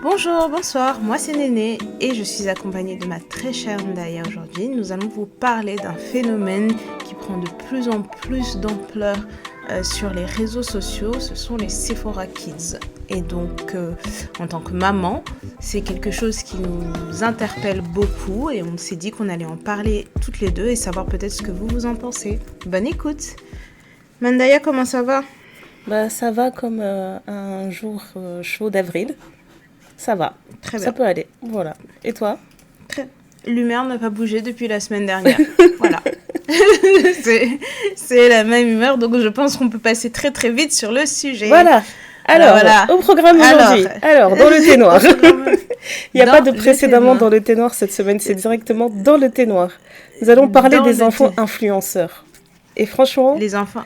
Bonjour, bonsoir, moi c'est Néné et je suis accompagnée de ma très chère Ndaya aujourd'hui. Nous allons vous parler d'un phénomène qui prend de plus en plus d'ampleur sur les réseaux sociaux, ce sont les Sephora Kids. Et donc, en tant que maman, c'est quelque chose qui nous interpelle beaucoup et on s'est dit qu'on allait en parler toutes les deux et savoir peut-être ce que vous en pensez. Bonne écoute. Mandaya, comment ça va? Ça va comme un jour chaud d'avril. Ça va. Très Ça bien. peut aller. Voilà. Et toi? L'humeur n'a pas bougé depuis la semaine dernière. Voilà. c'est la même humeur, donc je pense qu'on peut passer très très vite sur le sujet. Voilà. Alors, Voilà. au programme aujourd'hui. Alors, dans le thé noir. Il n'y a pas de Dans le thé précédemment noir. dans le thé noir cette semaine, c'est directement dans le thé noir. Nous allons parler Dans des le enfants thé. influenceurs. Et franchement, Les enfants.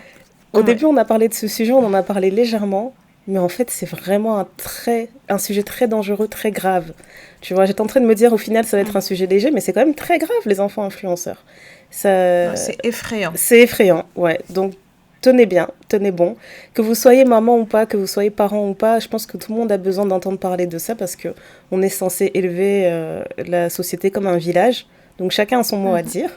au Ouais. début, on a parlé de ce sujet, on en a parlé légèrement, mais en fait, c'est vraiment un sujet très dangereux, très grave. Tu vois, j'étais en train de me dire, au final, ça va être un sujet léger, mais c'est quand même très grave, les enfants influenceurs. Ouais, Ça, c'est effrayant. c'est effrayant, ouais. Donc, tenez bien, tenez bon. Que vous soyez maman ou pas, que vous soyez parent ou pas, je pense que tout le monde a besoin d'entendre parler de ça parce que on est censé élever la société comme un village. Donc, chacun a son mot à dire.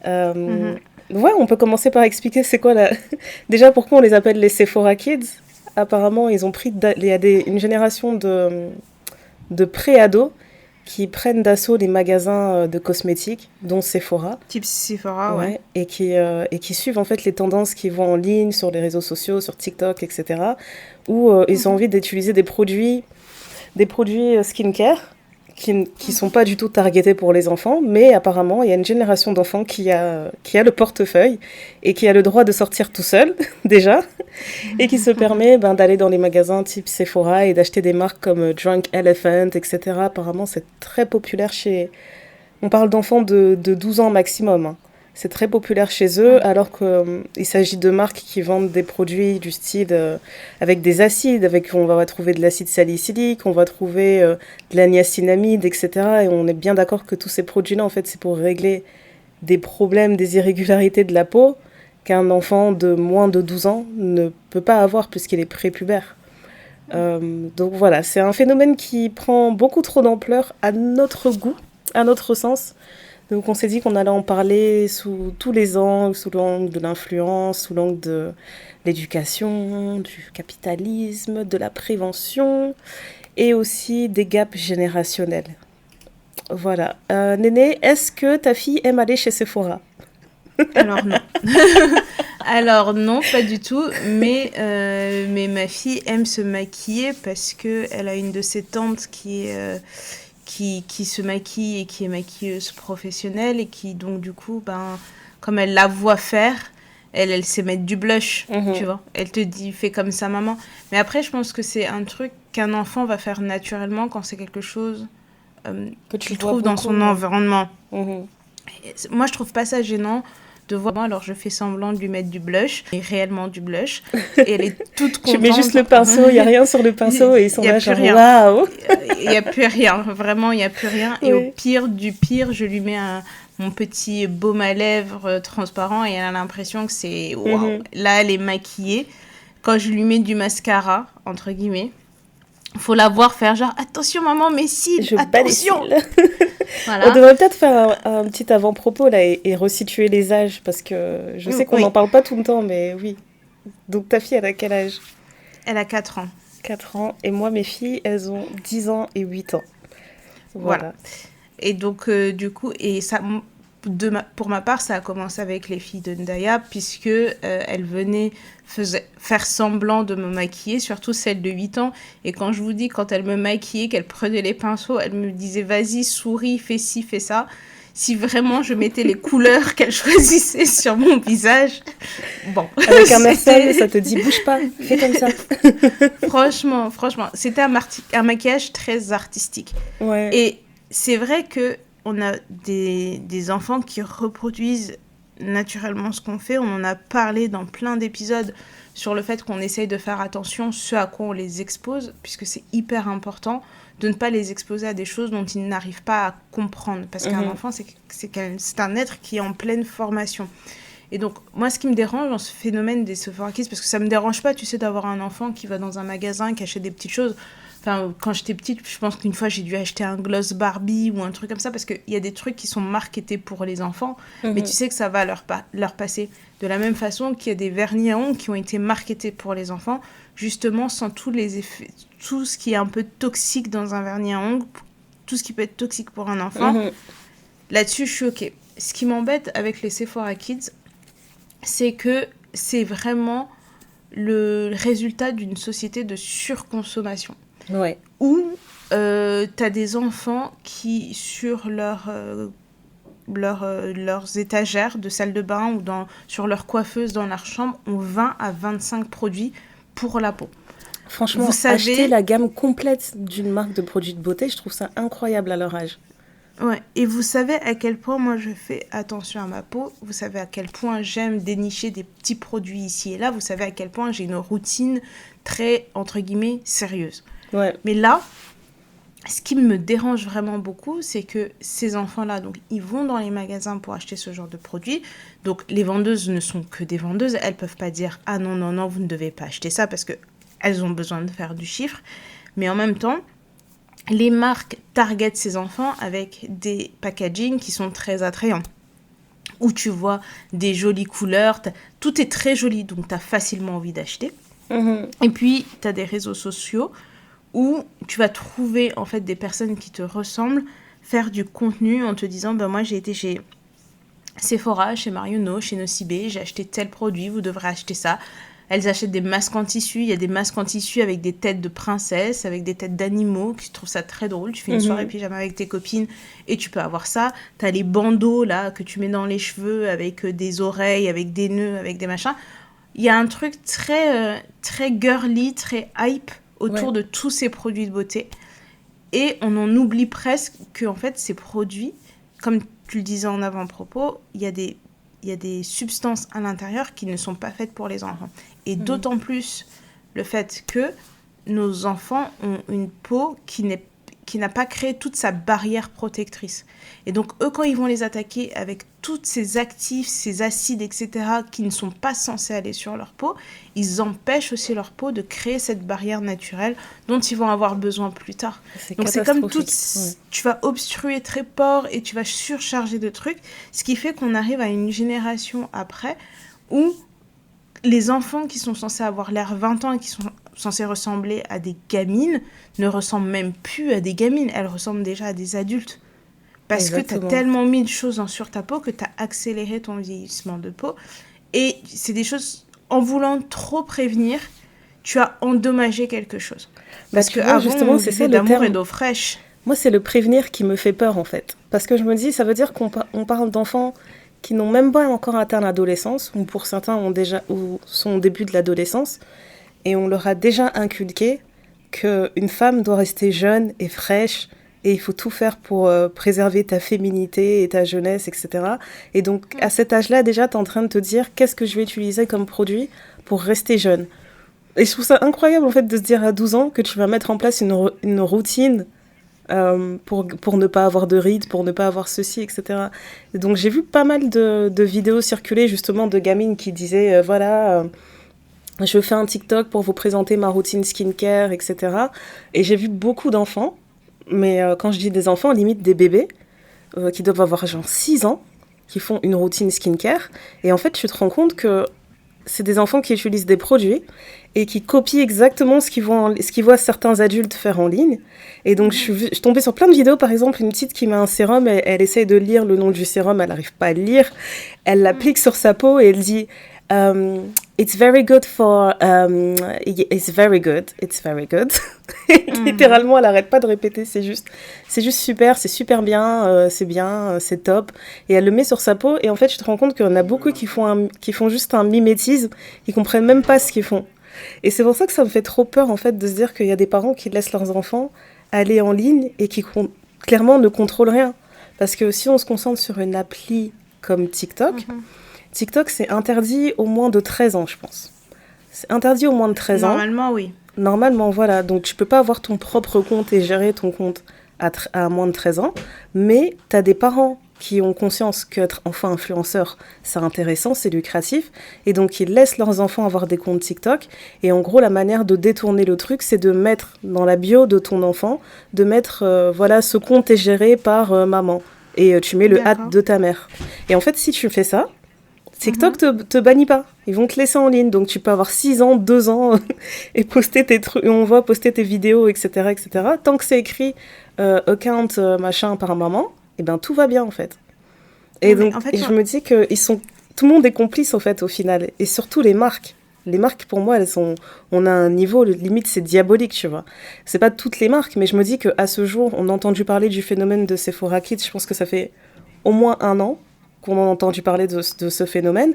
Euh, Mhm. ouais, on peut commencer par expliquer c'est quoi la... Déjà, pourquoi on les appelle les Sephora Kids. Apparemment, ils ont pris... Il y a une génération de pré-ados qui prennent d'assaut les magasins de cosmétiques, dont Sephora. Type Sephora, ouais. Ouais, et qui suivent en fait les tendances qui vont en ligne sur les réseaux sociaux, sur TikTok, etc. Où ils ont envie d'utiliser des produits skincare qui sont pas du tout targetés pour les enfants, mais apparemment il y a une génération d'enfants qui a le portefeuille et qui a le droit de sortir tout seul déjà et qui se permet d'aller dans les magasins type Sephora et d'acheter des marques comme Drunk Elephant, etc. Apparemment c'est très populaire chez... On parle d'enfants de 12 ans maximum, hein. C'est très populaire chez eux, alors qu'il s'agit de marques qui vendent des produits du style avec des acides, on va trouver de l'acide salicylique, on va trouver de la niacinamide, etc. Et on est bien d'accord que tous ces produits-là, en fait, c'est pour régler des problèmes, des irrégularités de la peau qu'un enfant de moins de 12 ans ne peut pas avoir puisqu'il est prépubère. Donc voilà, c'est un phénomène qui prend beaucoup trop d'ampleur à notre goût, à notre sens. Donc on s'est dit qu'on allait en parler sous tous les angles, sous l'angle de l'influence, sous l'angle de l'éducation, du capitalisme, de la prévention et aussi des gaps générationnels. Voilà. Néné, est-ce que ta fille aime aller chez Sephora? Alors non. Alors non, pas du tout. Mais ma fille aime se maquiller parce que elle a une de ses tantes qui se maquille et qui est maquilleuse professionnelle et qui donc du coup, comme elle la voit faire, elle sait mettre du blush, tu vois. Elle te dit, fais comme ça, maman. Mais après, je pense que c'est un truc qu'un enfant va faire naturellement quand c'est quelque chose Que tu qu'il vois trouve dans beaucoup. son environnement. Mhm. Moi, je trouve pas ça gênant de voir. Alors, je fais semblant de lui mettre du blush, et réellement du blush. Et elle est toute Tu contente. mets juste le pinceau, il n'y a rien sur le pinceau et ils sont Il y a là plus genre rien. waouh. Il n'y a plus rien. Vraiment, il n'y a plus rien. Et au Oui. pire du pire, je lui mets mon petit baume à lèvres transparent et elle a l'impression que c'est waouh. Mhm. Là, elle est maquillée. Quand je lui mets du mascara, entre guillemets, faut la voir faire genre attention maman, mes cils, Je bats les attention. cils. On Voilà. devrait peut-être faire un petit avant-propos là et resituer les âges parce que je sais qu'on Oui, n'en parle pas tout le temps, mais oui. Donc ta fille, elle a quel âge? elle a 4 ans. 4 ans. Et moi, mes filles, elles ont 10 ans et 8 ans. Voilà. Voilà. Et donc, du coup, et ça, pour ma part, ça a commencé avec les filles de Ndaya, puisque elles venaient faire semblant de me maquiller, surtout celle de 8 ans. Et quand je vous dis, quand elle me maquillait, qu'elle prenait les pinceaux, elle me disait, vas-y, souris, fais ci, fais ça. Si vraiment je mettais les couleurs qu'elle choisissait sur mon visage, bon. Avec un air sérieux, ça te dit bouge pas, fais comme ça. Franchement, c'était un maquillage très artistique. Ouais. Et c'est vrai que on a des enfants qui reproduisent naturellement ce qu'on fait. On en a parlé dans plein d'épisodes sur le fait qu'on essaye de faire attention ce à quoi on les expose, puisque c'est hyper important de ne pas les exposer à des choses dont ils n'arrivent pas à comprendre. Parce qu'un enfant, c'est un être qui est en pleine formation. Et donc, moi, ce qui me dérange dans ce phénomène des Sephora Kids, parce que ça me dérange pas, tu sais, d'avoir un enfant qui va dans un magasin, qui achète des petites choses. Enfin, quand j'étais petite, je pense qu'une fois, j'ai dû acheter un gloss Barbie ou un truc comme ça, parce qu'il y a des trucs qui sont marketés pour les enfants, mais tu sais que ça va leur passer. De la même façon qu'il y a des vernis à ongles qui ont été marketés pour les enfants, justement, sans tous les effets, tout ce qui est un peu toxique dans un vernis à ongles, tout ce qui peut être toxique pour un enfant. Là-dessus, je suis OK. Ce qui m'embête avec les Sephora Kids, c'est que c'est vraiment le résultat d'une société de surconsommation. Ouais. Où t'as des enfants qui, sur leurs étagères de salle de bain ou sur leur coiffeuse dans leur chambre, ont 20 à 25 produits pour la peau. Franchement, acheter la gamme complète d'une marque de produits de beauté, je trouve ça incroyable à leur âge. Ouais, et vous savez à quel point moi je fais attention à ma peau, vous savez à quel point j'aime dénicher des petits produits ici et là, vous savez à quel point j'ai une routine très, entre guillemets, sérieuse. Ouais. Mais là, ce qui me dérange vraiment beaucoup, c'est que ces enfants-là, donc, ils vont dans les magasins pour acheter ce genre de produits. Donc, les vendeuses ne sont que des vendeuses. Elles ne peuvent pas dire « Ah non, non, non, vous ne devez pas acheter ça » parce qu'elles ont besoin de faire du chiffre. Mais en même temps, les marques targetent ces enfants avec des packaging qui sont très attrayants. Où tu vois des jolies couleurs. Tout est très joli, donc tu as facilement envie d'acheter. Et puis, tu as des réseaux sociaux où tu vas trouver en fait des personnes qui te ressemblent, faire du contenu en te disant ben moi j'ai été chez Sephora, chez Marionneau, chez Nocibé, j'ai acheté tel produit, vous devrez acheter ça. Elles achètent des masques en tissu, il y a des masques en tissu avec des têtes de princesses, avec des têtes d'animaux, qui trouvent ça très drôle. Tu fais une soirée pyjama avec tes copines et tu peux avoir ça. T'as les bandeaux là que tu mets dans les cheveux avec des oreilles, avec des nœuds, avec des machins. Il y a un truc très, très girly, très hype autour de tous ces produits de beauté. Et on en oublie presque que en fait, ces produits, comme tu le disais en avant-propos, il y a des substances à l'intérieur qui ne sont pas faites pour les enfants. Et d'autant plus le fait que nos enfants ont une peau qui n'a pas créé toute sa barrière protectrice. Et donc, eux, quand ils vont les attaquer avec tous ces actifs, ces acides, etc., qui ne sont pas censés aller sur leur peau, ils empêchent aussi leur peau de créer cette barrière naturelle dont ils vont avoir besoin plus tard. Donc, c'est comme tout, tu vas obstruer très fort et tu vas surcharger de trucs, ce qui fait qu'on arrive à une génération après où les enfants qui sont censés avoir l'air 20 ans et qui sont censés ressembler à des gamines ne ressemblent même plus à des gamines, elles ressemblent déjà à des adultes. Parce que tu as tellement mis de choses sur ta peau que tu as accéléré ton vieillissement de peau. Et c'est des choses, en voulant trop prévenir, tu as endommagé quelque chose. Parce que avant, justement, c'est ça d'amour et d'eau fraîche. Moi, c'est le prévenir qui me fait peur, en fait. Parce que je me dis, ça veut dire qu'on parle d'enfants qui n'ont même pas encore atteint l'adolescence, ou pour certains sont au début de l'adolescence, et on leur a déjà inculqué qu'une femme doit rester jeune et fraîche, et il faut tout faire pour préserver ta féminité et ta jeunesse, etc. Et donc, à cet âge-là, déjà, tu es en train de te dire qu'est-ce que je vais utiliser comme produit pour rester jeune. Et je trouve ça incroyable, en fait, de se dire à 12 ans que tu vas mettre en place une routine pour ne pas avoir de rides, pour ne pas avoir ceci, etc. Et donc, j'ai vu pas mal de vidéos circuler, justement, de gamines qui disaient, je fais un TikTok pour vous présenter ma routine skincare, etc. Et j'ai vu beaucoup d'enfants, mais quand je dis des enfants, limite des bébés, qui doivent avoir genre 6 ans, qui font une routine skincare. Et en fait, tu te rends compte que c'est des enfants qui utilisent des produits et qui copient exactement ce qu'ils voient certains adultes faire en ligne. Et donc, je suis tombée sur plein de vidéos. Par exemple, une petite qui met un sérum, elle essaye de lire le nom du sérum, elle n'arrive pas à le lire. Elle l'applique sur sa peau et elle dit... it's very good for it's very good. Littéralement, elle arrête pas de répéter, c'est juste super, c'est super bien, c'est top. Et elle le met sur sa peau et en fait, tu te rends compte qu'il y en a beaucoup qui font juste un mimétisme, ils comprennent même pas ce qu'ils font. Et c'est pour ça que ça me fait trop peur en fait de se dire qu'il y a des parents qui laissent leurs enfants aller en ligne et qui clairement ne contrôlent rien. Parce que si on se concentre sur une appli comme TikTok, TikTok, c'est interdit au moins de 13 ans, je pense. C'est interdit au moins de 13 ans. Normalement, oui. Normalement, voilà. Donc, tu peux pas avoir ton propre compte et gérer ton compte à moins de 13 ans. Mais tu as des parents qui ont conscience qu'être enfant influenceur, c'est intéressant, c'est lucratif, et donc ils laissent leurs enfants avoir des comptes TikTok, et en gros, la manière de détourner le truc, c'est de mettre dans la bio de ton enfant, de mettre, voilà, ce compte est géré par maman, et tu mets le hâte de ta mère. Et en fait, si tu fais ça, TikTok te bannit pas. Ils vont te laisser en ligne. Donc, tu peux avoir 6 ans, 2 ans et poster tes trucs. On va poster tes vidéos, etc., etc. Tant que c'est écrit account machin par maman, et ben tout va bien, en fait. Et donc, en fait, je me dis que tout le monde est complice, en fait, au final. Et surtout les marques. Les marques, pour moi, on a un niveau, limite, c'est diabolique, tu vois. C'est pas toutes les marques, mais je me dis qu'à ce jour, on a entendu parler du phénomène de Sephora Kids. Je pense que ça fait au moins 1 an qu'on a entendu parler de ce phénomène.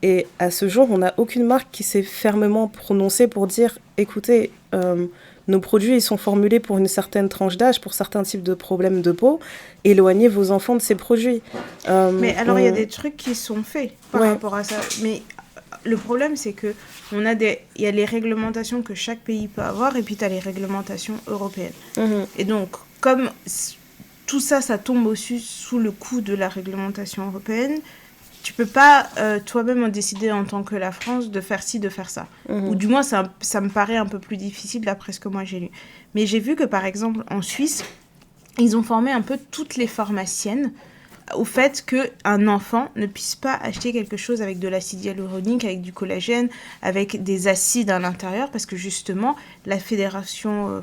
Et à ce jour, on n'a aucune marque qui s'est fermement prononcée pour dire, écoutez, nos produits, ils sont formulés pour une certaine tranche d'âge, pour certains types de problèmes de peau. Éloignez vos enfants de ces produits. Mais alors, il y a des trucs qui sont faits par rapport à ça. Mais le problème, c'est que il y a les réglementations que chaque pays peut avoir, et puis tu as les réglementations européennes. Et donc, comme tout ça, ça tombe aussi sous le coup de la réglementation européenne, tu peux pas toi-même en décider en tant que la France de faire ci, de faire ça. Ou du moins, ça me paraît un peu plus difficile d'après ce que moi j'ai lu. Mais j'ai vu que, par exemple, en Suisse, ils ont formé un peu toutes les pharmaciennes au fait qu'un enfant ne puisse pas acheter quelque chose avec de l'acide hyaluronique, avec du collagène, avec des acides à l'intérieur, parce que justement, la Fédération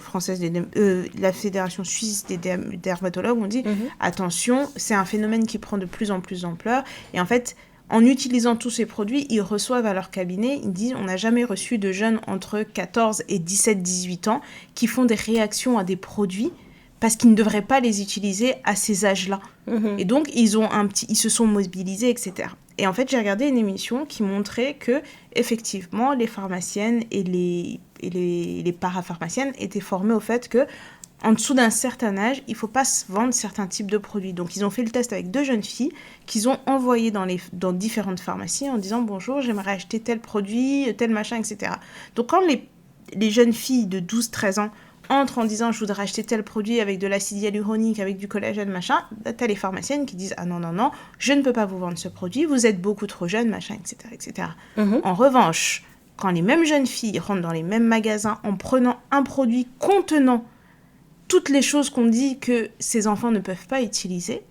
la Fédération suisse des dermatologues ont dit attention, c'est un phénomène qui prend de plus en plus d'ampleur. Et en fait, en utilisant tous ces produits, ils reçoivent à leur cabinet, ils disent on n'a jamais reçu de jeunes entre 14 et 17-18 ans qui font des réactions à des produits parce qu'ils ne devraient pas les utiliser à ces âges-là. Et donc, ils se sont mobilisés, etc. Et en fait, j'ai regardé une émission qui montrait que, effectivement, les pharmaciennes et les parapharmaciennes étaient formées au fait que, en dessous d'un certain âge, il ne faut pas se vendre certains types de produits. Donc, ils ont fait le test avec 2 jeunes filles qu'ils ont envoyées dans différentes pharmacies en disant « Bonjour, j'aimerais acheter tel produit, tel machin, etc. » Donc, quand les jeunes filles de 12-13 ans entrent en disant je voudrais acheter tel produit avec de l'acide hyaluronique, avec du collagène, machin, t'as les pharmaciennes qui disent ah non, je ne peux pas vous vendre ce produit, vous êtes beaucoup trop jeune, machin, etc. etc. En revanche, quand les mêmes jeunes filles rentrent dans les mêmes magasins en prenant un produit contenant toutes les choses qu'on dit que ces enfants ne peuvent pas utiliser,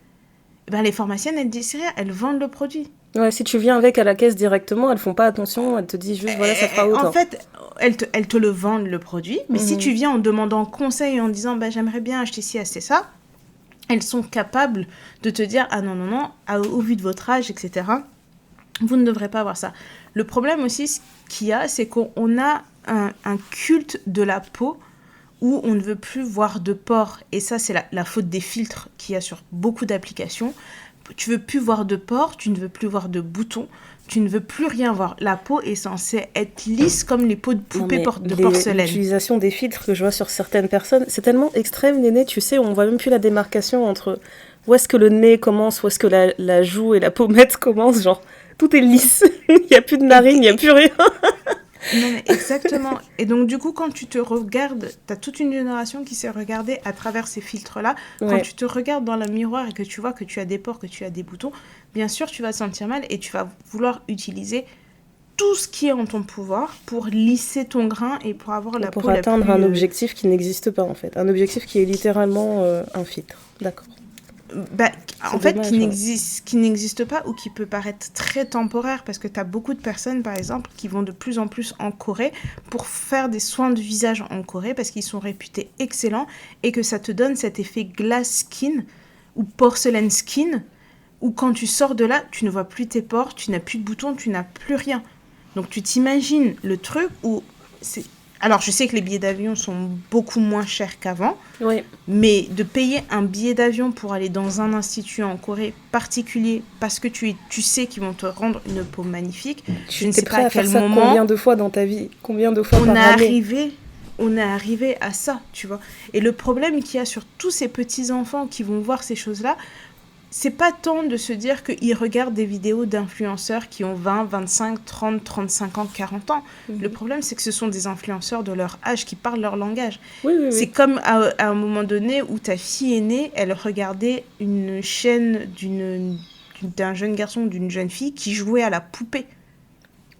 ben les pharmaciennes, elles disent rien, elles vendent le produit. Ouais, si tu viens avec à la caisse directement, elles font pas attention, elles te disent juste voilà, ça fera autant. En fait, elles te le vendent le produit, mais si tu viens en demandant conseil, en disant bah, j'aimerais bien acheter ci, acheter ça, elles sont capables de te dire ah non, au vu de votre âge, etc., vous ne devrez pas avoir ça. Le problème aussi qu'il y a, c'est qu'on a un culte de la peau où on ne veut plus voir de pores, et ça c'est la faute des filtres qu'il y a sur beaucoup d'applications. Tu veux plus voir de pores, tu ne veux plus voir de boutons, tu ne veux plus rien voir. La peau est censée être lisse comme les peaux de poupée de porcelaine. L'utilisation des filtres que je vois sur certaines personnes, c'est tellement extrême, Néné, tu sais, on voit même plus la démarcation entre où est-ce que le nez commence, où est-ce que la joue et la pommette commencent, genre tout est lisse, il n'y a plus de narine, il n'y a plus rien. Non, mais exactement. Et donc, du coup, quand tu te regardes, tu as toute une génération qui s'est regardée à travers ces filtres-là. Ouais. Quand tu te regardes dans le miroir et que tu vois que tu as des pores, que tu as des boutons, bien sûr, tu vas te sentir mal et tu vas vouloir utiliser tout ce qui est en ton pouvoir pour lisser ton grain et pour avoir la peau la plus... Pour atteindre un objectif qui n'existe pas, en fait. Un objectif qui est littéralement un filtre. D'accord. En fait, qui n'existe pas ou qui peut paraître très temporaire parce que tu as beaucoup de personnes, par exemple, qui vont de plus en plus en Corée pour faire des soins de visage en Corée parce qu'ils sont réputés excellents et que ça te donne cet effet glass skin ou porcelain skin où quand tu sors de là, tu ne vois plus tes pores, tu n'as plus de boutons, tu n'as plus rien. Donc tu t'imagines le truc où c'est... Alors, je sais que les billets d'avion sont beaucoup moins chers qu'avant, oui. Mais de payer un billet d'avion pour aller dans un institut en Corée particulier parce que tu sais qu'ils vont te rendre une peau magnifique, je ne sais pas à quel moment... Combien de fois dans ta vie? Combien de fois par année? On est arrivé à ça, tu vois. Et le problème qu'il y a sur tous ces petits-enfants qui vont voir ces choses-là, c'est pas tant de se dire qu'ils regardent des vidéos d'influenceurs qui ont 20, 25, 30, 35 ans, 40 ans. Le problème, c'est que ce sont des influenceurs de leur âge qui parlent leur langage. Oui, oui, C'est oui. comme à un moment donné où ta fille aînée, elle regardait une chaîne d'un jeune garçon ou d'une jeune fille qui jouait à la poupée.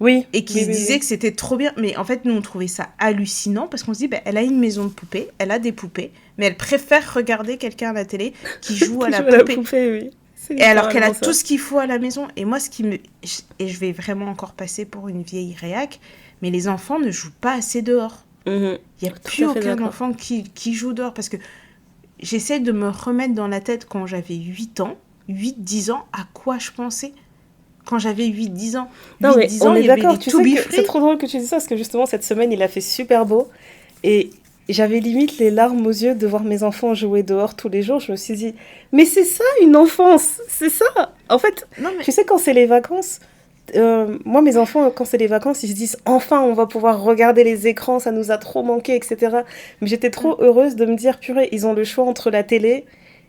Oui, Et qui oui, se oui, disait oui. que c'était trop bien. Mais en fait, nous, on trouvait ça hallucinant parce qu'on se dit, ben, elle a une maison de poupées, elle a des poupées, mais elle préfère regarder quelqu'un à la télé qui joue à Qui la joue à la poupée. poupée, oui. C'est Et alors qu'elle a littéralement tout ça. ce qu'il faut à la maison. Et moi, et je vais vraiment encore passer pour une vieille réac, mais les enfants ne jouent pas assez dehors. Mhm. Il n'y a Tout plus à fait aucun d'accord. enfant qui joue dehors parce que j'essaie de me remettre dans la tête quand j'avais 8 ans, 8 10 ans, à quoi je pensais quand j'avais 8 10 ans. Non, Huit mais dix on ans, est il y avait d'accord. les Tu To sais Be que c'est Free. trop drôle que tu dis ça parce que justement, cette semaine, il a fait super beau. Et j'avais limite les larmes aux yeux de voir mes enfants jouer dehors tous les jours. Je me suis dit, mais c'est ça une enfance, c'est ça. En fait, Non, mais tu sais, quand c'est les vacances, moi, mes enfants, quand c'est les vacances, ils se disent, enfin, on va pouvoir regarder les écrans, ça nous a trop manqué, etc. Mais j'étais trop heureuse de me dire, purée, ils ont le choix entre la télé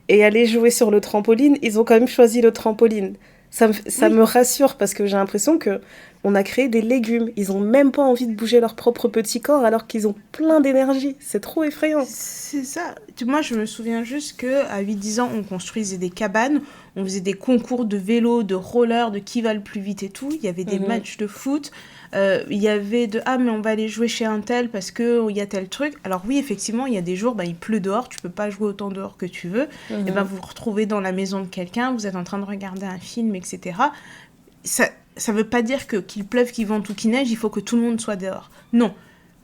et aller jouer sur le trampoline. Ils ont quand même choisi le trampoline. Ça oui, me rassure parce que j'ai l'impression que on a créé des légumes. Ils ont même pas envie de bouger leur propre petit corps alors qu'ils ont plein d'énergie. C'est trop effrayant. c'est ça. Moi, je me souviens juste qu'à 8 10 ans, on construisait des cabanes, on faisait des concours de vélo, de roller, de qui va le plus vite et tout. Il y avait des Mhm, matchs de foot. Il y avait ah, mais on va aller jouer chez un tel parce qu'il y a tel truc. Alors oui, effectivement, il y a des jours, bah, il pleut dehors, tu peux pas jouer autant dehors que tu veux. Et ben mhm. vous vous retrouvez dans la maison de quelqu'un, vous êtes en train de regarder un film, etc. Ça, ça veut pas dire que qu'il pleuve, qu'il vente ou qu'il neige, il faut que tout le monde soit dehors. Non.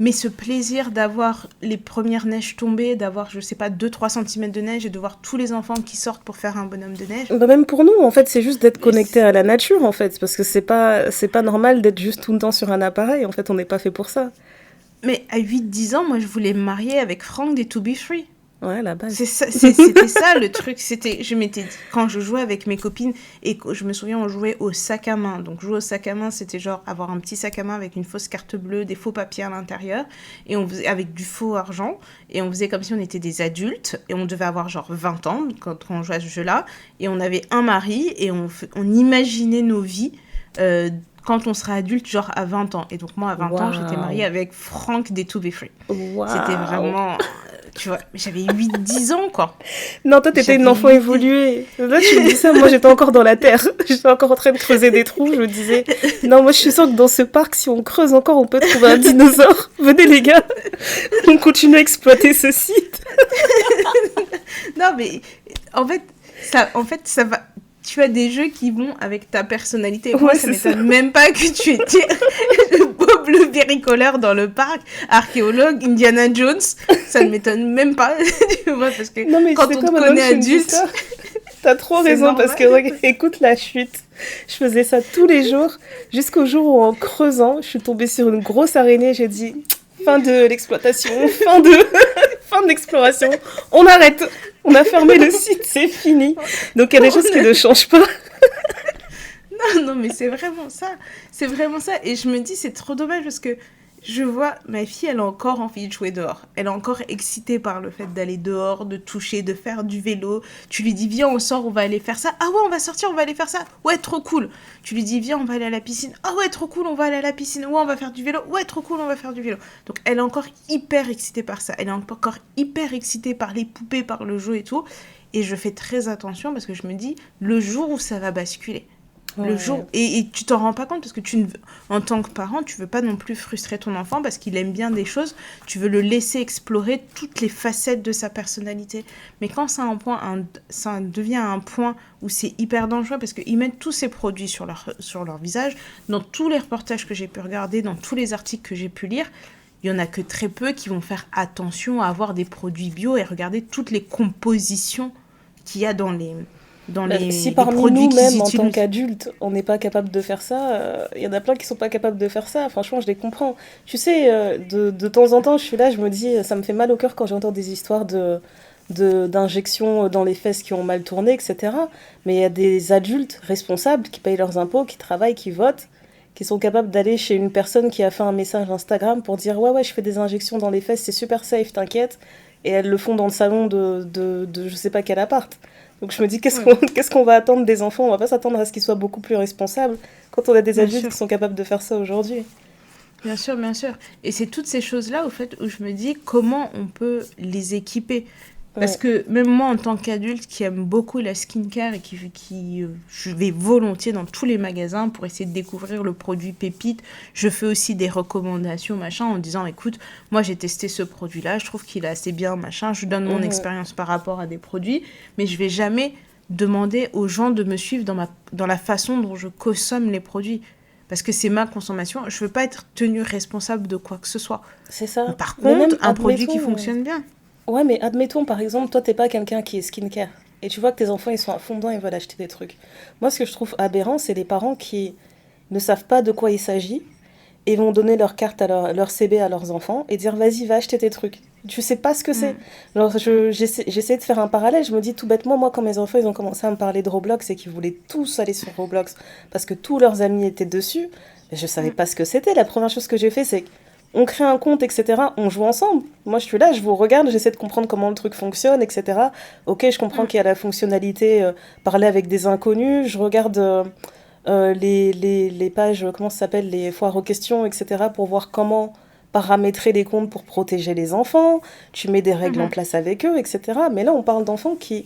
Mais ce plaisir d'avoir les premières neiges tombées, d'avoir, je sais pas, 2 3 centimètres de neige et de voir tous les enfants qui sortent pour faire un bonhomme de neige, Bah, même pour nous, en fait, c'est juste d'être mais, connecté à la nature, en fait, parce que c'est pas normal d'être juste tout le temps sur un appareil. En fait, on n'est pas fait pour ça. mais à 8 10 ans, moi je voulais me marier avec Franck des To Be Free. Ouais, la base. C'était ça le truc. Je m'étais dit, quand je jouais avec mes copines, et je me souviens, on jouait au sac à main. Donc, jouer au sac à main, c'était genre avoir un petit sac à main avec une fausse carte bleue, des faux papiers à l'intérieur, et on faisait avec du faux argent, et on faisait comme si on était des adultes, et on devait avoir genre 20 ans quand on jouait à ce jeu-là, et on avait un mari, et on imaginait nos vies. Quand on sera adulte, genre à 20 ans. Et donc, moi, à 20 ans, j'étais mariée Waouh. avec Franck des To Be Free. C'était Waouh. vraiment, tu vois, j'avais 8 10 ans, quoi. Non, toi, t'étais une J'avais enfant 8 évoluée. Là, tu me dis ça, moi, j'étais encore dans la terre. J'étais encore en train de creuser des trous. Je me disais, non, moi, je suis sûre que dans ce parc, si on creuse encore, on peut trouver un dinosaure. Venez, les gars, on continue à exploiter ce site. Non, mais en fait, ça va. Tu as des jeux qui vont avec ta personnalité. Moi, Ouais, ça c'est ça. m'étonne même pas que tu étais Bob le bricoleur dans le parc, archéologue, Indiana Jones. Ça ne m'étonne même pas, tu vois, parce que Non, mais quand c'est on quoi te maintenant que connaît tu me dis adulte, ça? T'as trop c'est raison, parce que normal. regarde, écoute la chute. Je faisais ça tous les jours, jusqu'au jour où, en creusant, je suis tombée sur une grosse araignée. J'ai dit, fin de l'exploitation, fin de l'exploration. On arrête. On a fermé le site, c'est fini. Donc il y a des choses qui ne changent pas. Non, non, mais c'est vraiment ça. C'est vraiment ça. Et je me dis, c'est trop dommage parce que je vois ma fille, elle a encore envie de jouer dehors. Elle est encore excitée par le fait d'aller dehors, de toucher, de faire du vélo. Tu lui dis, viens, on sort, on va aller faire ça. Ah ouais, on va sortir, on va aller faire ça. Ouais, trop cool. Tu lui dis, viens, on va aller à la piscine. Ah ouais, trop cool, on va aller à la piscine. Ouais, on va faire du vélo. Ouais, trop cool, on va faire du vélo. Donc, elle est encore hyper excitée par ça. Elle est encore hyper excitée par les poupées, par le jeu et tout. Et je fais très attention parce que je me dis, le jour où ça va basculer, le Ouais. jour et tu t'en rends pas compte parce que en tant que parent tu veux pas non plus frustrer ton enfant parce qu'il aime bien des choses, tu veux le laisser explorer toutes les facettes de sa personnalité, mais quand ça devient un point où c'est hyper dangereux parce qu'ils mettent tous ces produits sur leur visage. Dans tous les reportages que j'ai pu regarder, dans tous les articles que j'ai pu lire, il y en a que très peu qui vont faire attention à avoir des produits bio et regarder toutes les compositions qu'il y a dans Si les parmi produits nous, qu'ils même en tant utilisent. qu'adultes, on n'est pas capable de faire ça, il y en a plein qui sont pas capables de faire ça. Franchement, je les comprends. Tu sais, de temps en temps, je suis là, je me dis, ça me fait mal au cœur quand j'entends des histoires d'injections dans les fesses qui ont mal tourné, etc. Mais il y a des adultes responsables qui payent leurs impôts, qui travaillent, qui votent, qui sont capables d'aller chez une personne qui a fait un message Instagram pour dire ouais, je fais des injections dans les fesses, c'est super safe, t'inquiète. Et elles le font dans le salon de je sais pas quel appart. Donc je me dis, qu'est-ce Ouais. qu'est-ce qu'on va attendre des enfants? On va pas s'attendre à ce qu'ils soient beaucoup plus responsables quand on a des Bien adultes sûr. qui sont capables de faire ça aujourd'hui. Bien sûr, bien sûr. Et c'est toutes ces choses-là, au fait, où je me dis comment on peut les équiper. Parce Ouais. que même moi, en tant qu'adulte qui aime beaucoup la skincare et je vais volontiers dans tous les magasins pour essayer de découvrir le produit pépite, je fais aussi des recommandations, machin, en disant, écoute, moi j'ai testé ce produit-là, je trouve qu'il est assez bien, machin, je donne mon Mhm. expérience par rapport à des produits, mais je vais jamais demander aux gens de me suivre dans la façon dont je consomme les produits. Parce que c'est ma consommation, je veux pas être tenue responsable de quoi que ce soit. C'est Mais ça. par Mais contre, même, un produit qui admettons, fonctionne bien. ouais, mais admettons, par exemple, toi, t'es pas quelqu'un qui est skincare. Et tu vois que tes enfants, ils sont à fond dedans, ils veulent acheter des trucs. Moi, ce que je trouve aberrant, c'est les parents qui ne savent pas de quoi il s'agit et vont donner leur carte leur CB à leurs enfants et dire, vas-y, va acheter tes trucs. Tu sais pas ce que c'est. Mm, Alors, j'essaie de faire un parallèle. Je me dis tout bêtement, moi, quand mes enfants, ils ont commencé à me parler de Roblox et qu'ils voulaient tous aller sur Roblox parce que tous leurs amis étaient dessus, je savais mm, pas ce que c'était. La première chose que j'ai fait, c'est on crée un compte, etc. On joue ensemble. Moi, je suis là, je vous regarde, j'essaie de comprendre comment le truc fonctionne, etc. Ok, je comprends mm, qu'il y a la fonctionnalité parler avec des inconnus. Je regarde les pages, comment ça s'appelle, les foires aux questions, etc. pour voir comment paramétrer les comptes pour protéger les enfants. Tu mets des règles en mhm. place avec eux, etc. Mais là, on parle d'enfants qui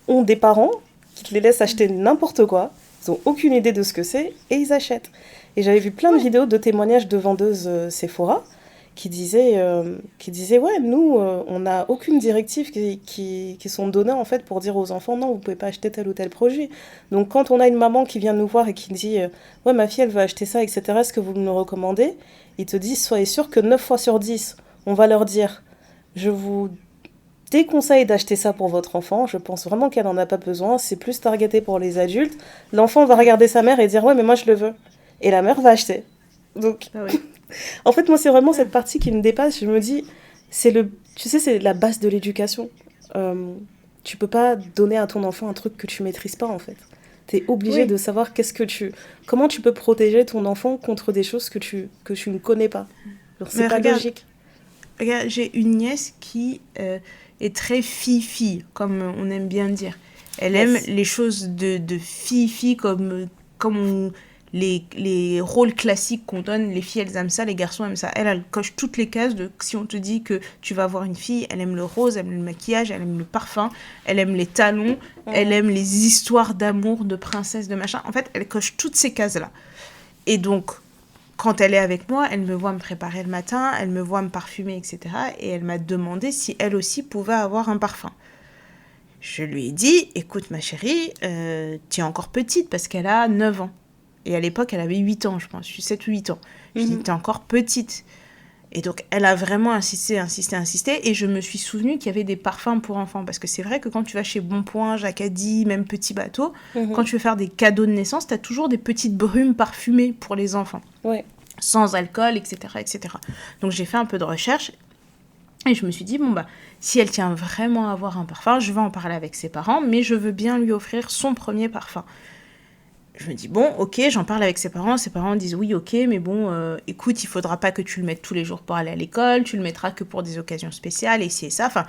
ont des parents qui te les laissent acheter n'importe quoi. Ils ont aucune idée de ce que c'est et ils achètent. Et j'avais vu plein de Ouais. vidéos de témoignages de vendeuses Sephora qui disaient ouais, nous, on n'a aucune directive qui sont données en fait pour dire aux enfants non, vous pouvez pas acheter tel ou tel produit. Donc quand on a une maman qui vient nous voir et qui dit ouais, ma fille elle veut acheter ça, etc., est-ce que vous me le recommandez? Ils te disent soyez sûr que 9 fois sur 10, on va leur dire je vous déconseille d'acheter ça pour votre enfant, je pense vraiment qu'elle n'en a pas besoin, c'est plus targeté pour les adultes. L'enfant va regarder sa mère et dire ouais mais moi je le veux. Et la mère va acheter. Donc Bah oui. en fait moi c'est vraiment Ouais. cette partie qui me dépasse, je me dis tu sais c'est la base de l'éducation. Euh, tu peux pas donner à ton enfant un truc que tu maîtrises pas en fait. T'es obligé Oui. de savoir comment tu peux protéger ton enfant contre des choses que tu ne connais pas. Genre c'est Mais pas regarde, logique. regarde, j'ai une nièce qui est très fille-fille, comme on aime bien dire. Elle aime Yes. les choses de fille-fille, les rôles classiques qu'on donne. Les filles, elles aiment ça, les garçons aiment ça. Elle coche toutes les cases de si on te dit que tu vas avoir une fille, elle aime le rose, elle aime le maquillage, elle aime le parfum, elle aime les talons, elle Mhm. aime les histoires d'amour, de princesse, de machin. En fait, elle coche toutes ces cases-là. Et donc, quand elle est avec moi, elle me voit me préparer le matin, elle me voit me parfumer, etc. Et elle m'a demandé si elle aussi pouvait avoir un parfum. Je lui ai dit, écoute ma chérie, tu es encore petite parce qu'elle a 9 ans. Et à l'époque, elle avait 8 ans, je pense, 7 ou 8 ans. Je lui ai dit, Mhm. tu es encore petite. Et donc, elle a vraiment insisté, insisté, insisté. Et je me suis souvenu qu'il y avait des parfums pour enfants. Parce que c'est vrai que quand tu vas chez Bonpoint, Jacadi, même Petit Bateau, quand Mhm. tu veux faire des cadeaux de naissance, tu as toujours des petites brumes parfumées pour les enfants Ouais. sans alcool, etc., etc. Donc j'ai fait un peu de recherche et je me suis dit, bon, bah, si elle tient vraiment à avoir un parfum, je vais en parler avec ses parents, mais je veux bien lui offrir son premier parfum. Je me dis, bon, ok, j'en parle avec ses parents disent, oui, ok, mais bon, écoute, il faudra pas que tu le mettes tous les jours pour aller à l'école, tu le mettras que pour des occasions spéciales, et c'est ça. Enfin,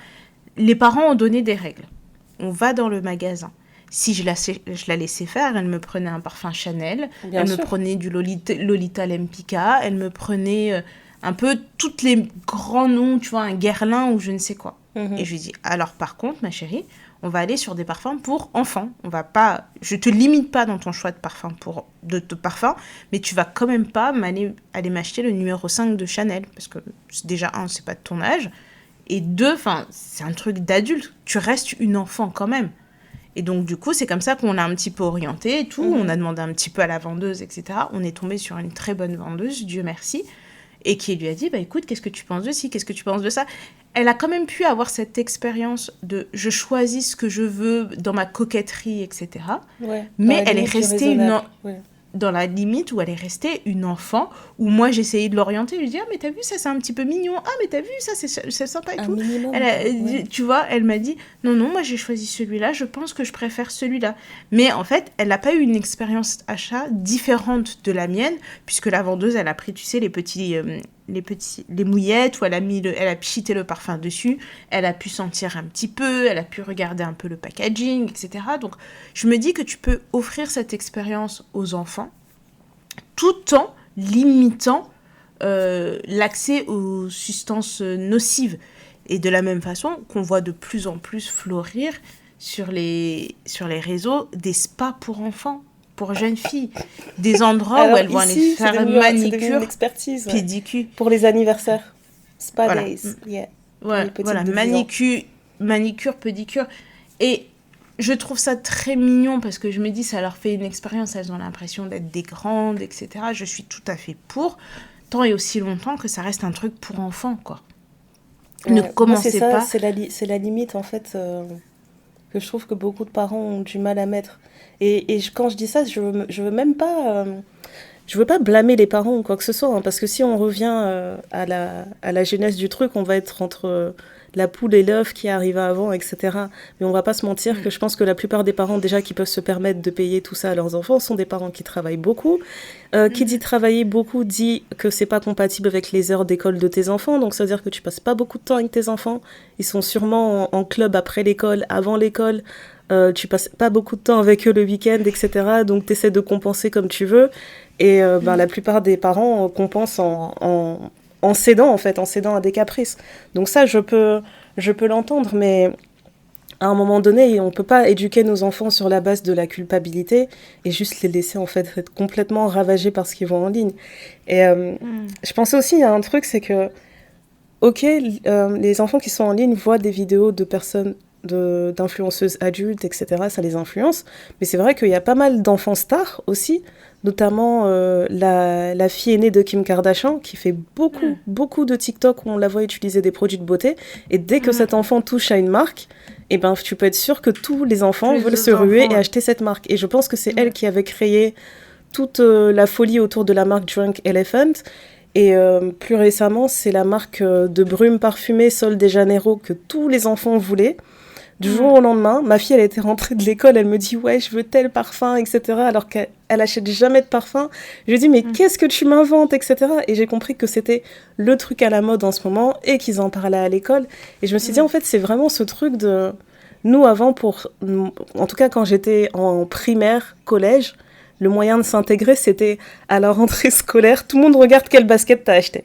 les parents ont donné des règles. On va dans le magasin. Si je la laissais faire, elle me prenait un parfum Chanel, Bien elle me sûr. prenait du Lolita Lempicka, elle me prenait un peu tous les grands noms, tu vois, un Guerlain ou je ne sais quoi. Et Mhm. je lui dis, alors par contre, ma chérie, on va aller sur des parfums pour enfants. On va pas, je te limite pas dans ton choix de parfum, mais tu vas quand même pas aller m'acheter le numéro 5 de Chanel, parce que déjà, un, c'est pas de ton âge, et deux, enfin, c'est un truc d'adulte. Tu restes une enfant quand même. Et donc, du coup, c'est comme ça qu'on a un petit peu orienté et tout. On Mhm. a demandé un petit peu à la vendeuse, etc. On est tombé sur une très bonne vendeuse, Dieu merci, et qui lui a dit, bah écoute, qu'est-ce que tu penses de ci, qu'est-ce que tu penses de ça? Elle a quand même pu avoir cette expérience de je choisis ce que je veux dans ma coquetterie, etc. Ouais. Dans Mais la elle est limite du restée raisonnable. Ouais. dans la limite où elle est restée une enfant, où moi j'essayais de l'orienter, je lui dis ah mais t'as vu ça c'est un petit peu mignon, ah mais t'as vu ça c'est sympa et Un tout. minimum, quoi. Ouais. Tu vois, elle m'a dit non non moi j'ai choisi celui-là, je pense que je préfère celui-là. Mais en fait elle n'a pas eu une expérience achat différente de la mienne, puisque la vendeuse elle a pris tu sais les petits les mouillettes, où elle a pchité le parfum dessus, elle a pu sentir un petit peu, elle a pu regarder un peu le packaging, etc. Donc, je me dis que tu peux offrir cette expérience aux enfants tout en limitant l'accès aux substances nocives. Et de la même façon qu'on voit de plus en plus fleurir sur les réseaux des spas pour enfants, pour jeunes filles. Des endroits Alors, où elles vont aller faire manicure, expertise, pédicure. Pour les anniversaires. Spa Voilà. days. Yeah. Voilà, manicure, pédicure. Et je trouve ça très mignon parce que je me dis, ça leur fait une expérience, elles ont l'impression d'être des grandes, etc. Je suis tout à fait pour, tant et aussi longtemps que ça reste un truc pour enfants, quoi. Ne commencez pas. C'est la limite, en fait, que je trouve que beaucoup de parents ont du mal à mettre. Quand je dis ça, je veux même pas... je veux pas blâmer les parents ou quoi que ce soit, hein, parce que si on revient à la genèse du truc, on va être entre la poule et l'œuf qui arrive avant, etc. Mais on va pas se mentir que je pense que la plupart des parents déjà qui peuvent se permettre de payer tout ça à leurs enfants sont des parents qui travaillent beaucoup. Qui dit travailler beaucoup dit que c'est pas compatible avec les heures d'école de tes enfants, donc ça veut dire que tu passes pas beaucoup de temps avec tes enfants. Ils sont sûrement en club après l'école, avant l'école. Tu passes pas beaucoup de temps avec eux le week-end, etc. Donc tu essaies de compenser comme tu veux. Et la plupart des parents compensent en cédant, en fait, en cédant à des caprices. Donc ça, je peux l'entendre, mais à un moment donné, on ne peut pas éduquer nos enfants sur la base de la culpabilité et juste les laisser, en fait, être complètement ravagés par ce qu'ils voient en ligne. Et je pensais aussi à un truc, c'est que, ok, les enfants qui sont en ligne voient des vidéos de personnes d'influenceuses adultes, etc., ça les influence, mais c'est vrai qu'il y a pas mal d'enfants stars aussi, notamment la fille aînée de Kim Kardashian, qui fait beaucoup de TikTok où on la voit utiliser des produits de beauté, et dès que cet enfant touche à une marque, eh ben, tu peux être sûr que tous les enfants veulent se ruer et acheter cette marque. Et je pense que c'est elle qui avait créé toute la folie autour de la marque Drunk Elephant. Et plus récemment, c'est la marque de brume parfumée Sol de Janeiro que tous les enfants voulaient. Du jour au lendemain, ma fille, elle était rentrée de l'école, elle me dit « Ouais, je veux tel parfum, etc. » alors qu'elle achète jamais de parfum. Je lui ai dit « Mais qu'est-ce que tu m'inventes, etc. » Et j'ai compris que c'était le truc à la mode en ce moment et qu'ils en parlaient à l'école. Et je me suis dit, en fait, c'est vraiment ce truc de... Nous, avant, en tout cas, quand j'étais en primaire, collège, le moyen de s'intégrer, c'était à la rentrée scolaire, tout le monde regarde quel basket t'as acheté.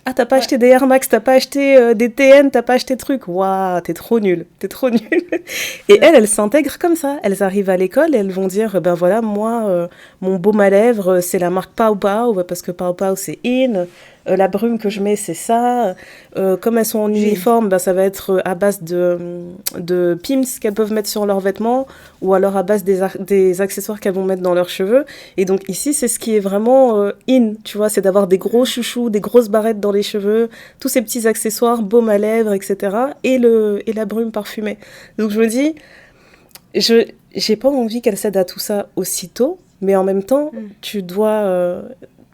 Ah, t'as pas acheté des Air Max, t'as pas acheté des TN, t'as pas acheté de trucs. Waouh, t'es trop nul. Et elles s'intègrent comme ça. Elles arrivent à l'école et elles vont dire, ben voilà, moi, mon baume à lèvres, c'est la marque Pow Pow, parce que Pow Pow, c'est in. La brume que je mets, c'est ça. Comme elles sont en uniforme, ben, ça va être à base de pimps qu'elles peuvent mettre sur leurs vêtements ou alors à base des accessoires qu'elles vont mettre dans leurs cheveux. Et donc ici, c'est ce qui est vraiment in, tu vois, c'est d'avoir des gros chouchous, des grosses barrettes dans les cheveux, tous ces petits accessoires, baume à lèvres, etc. Et la brume parfumée. Donc je me dis, j'ai pas envie qu'elle cède à tout ça aussitôt, mais en même temps, tu dois...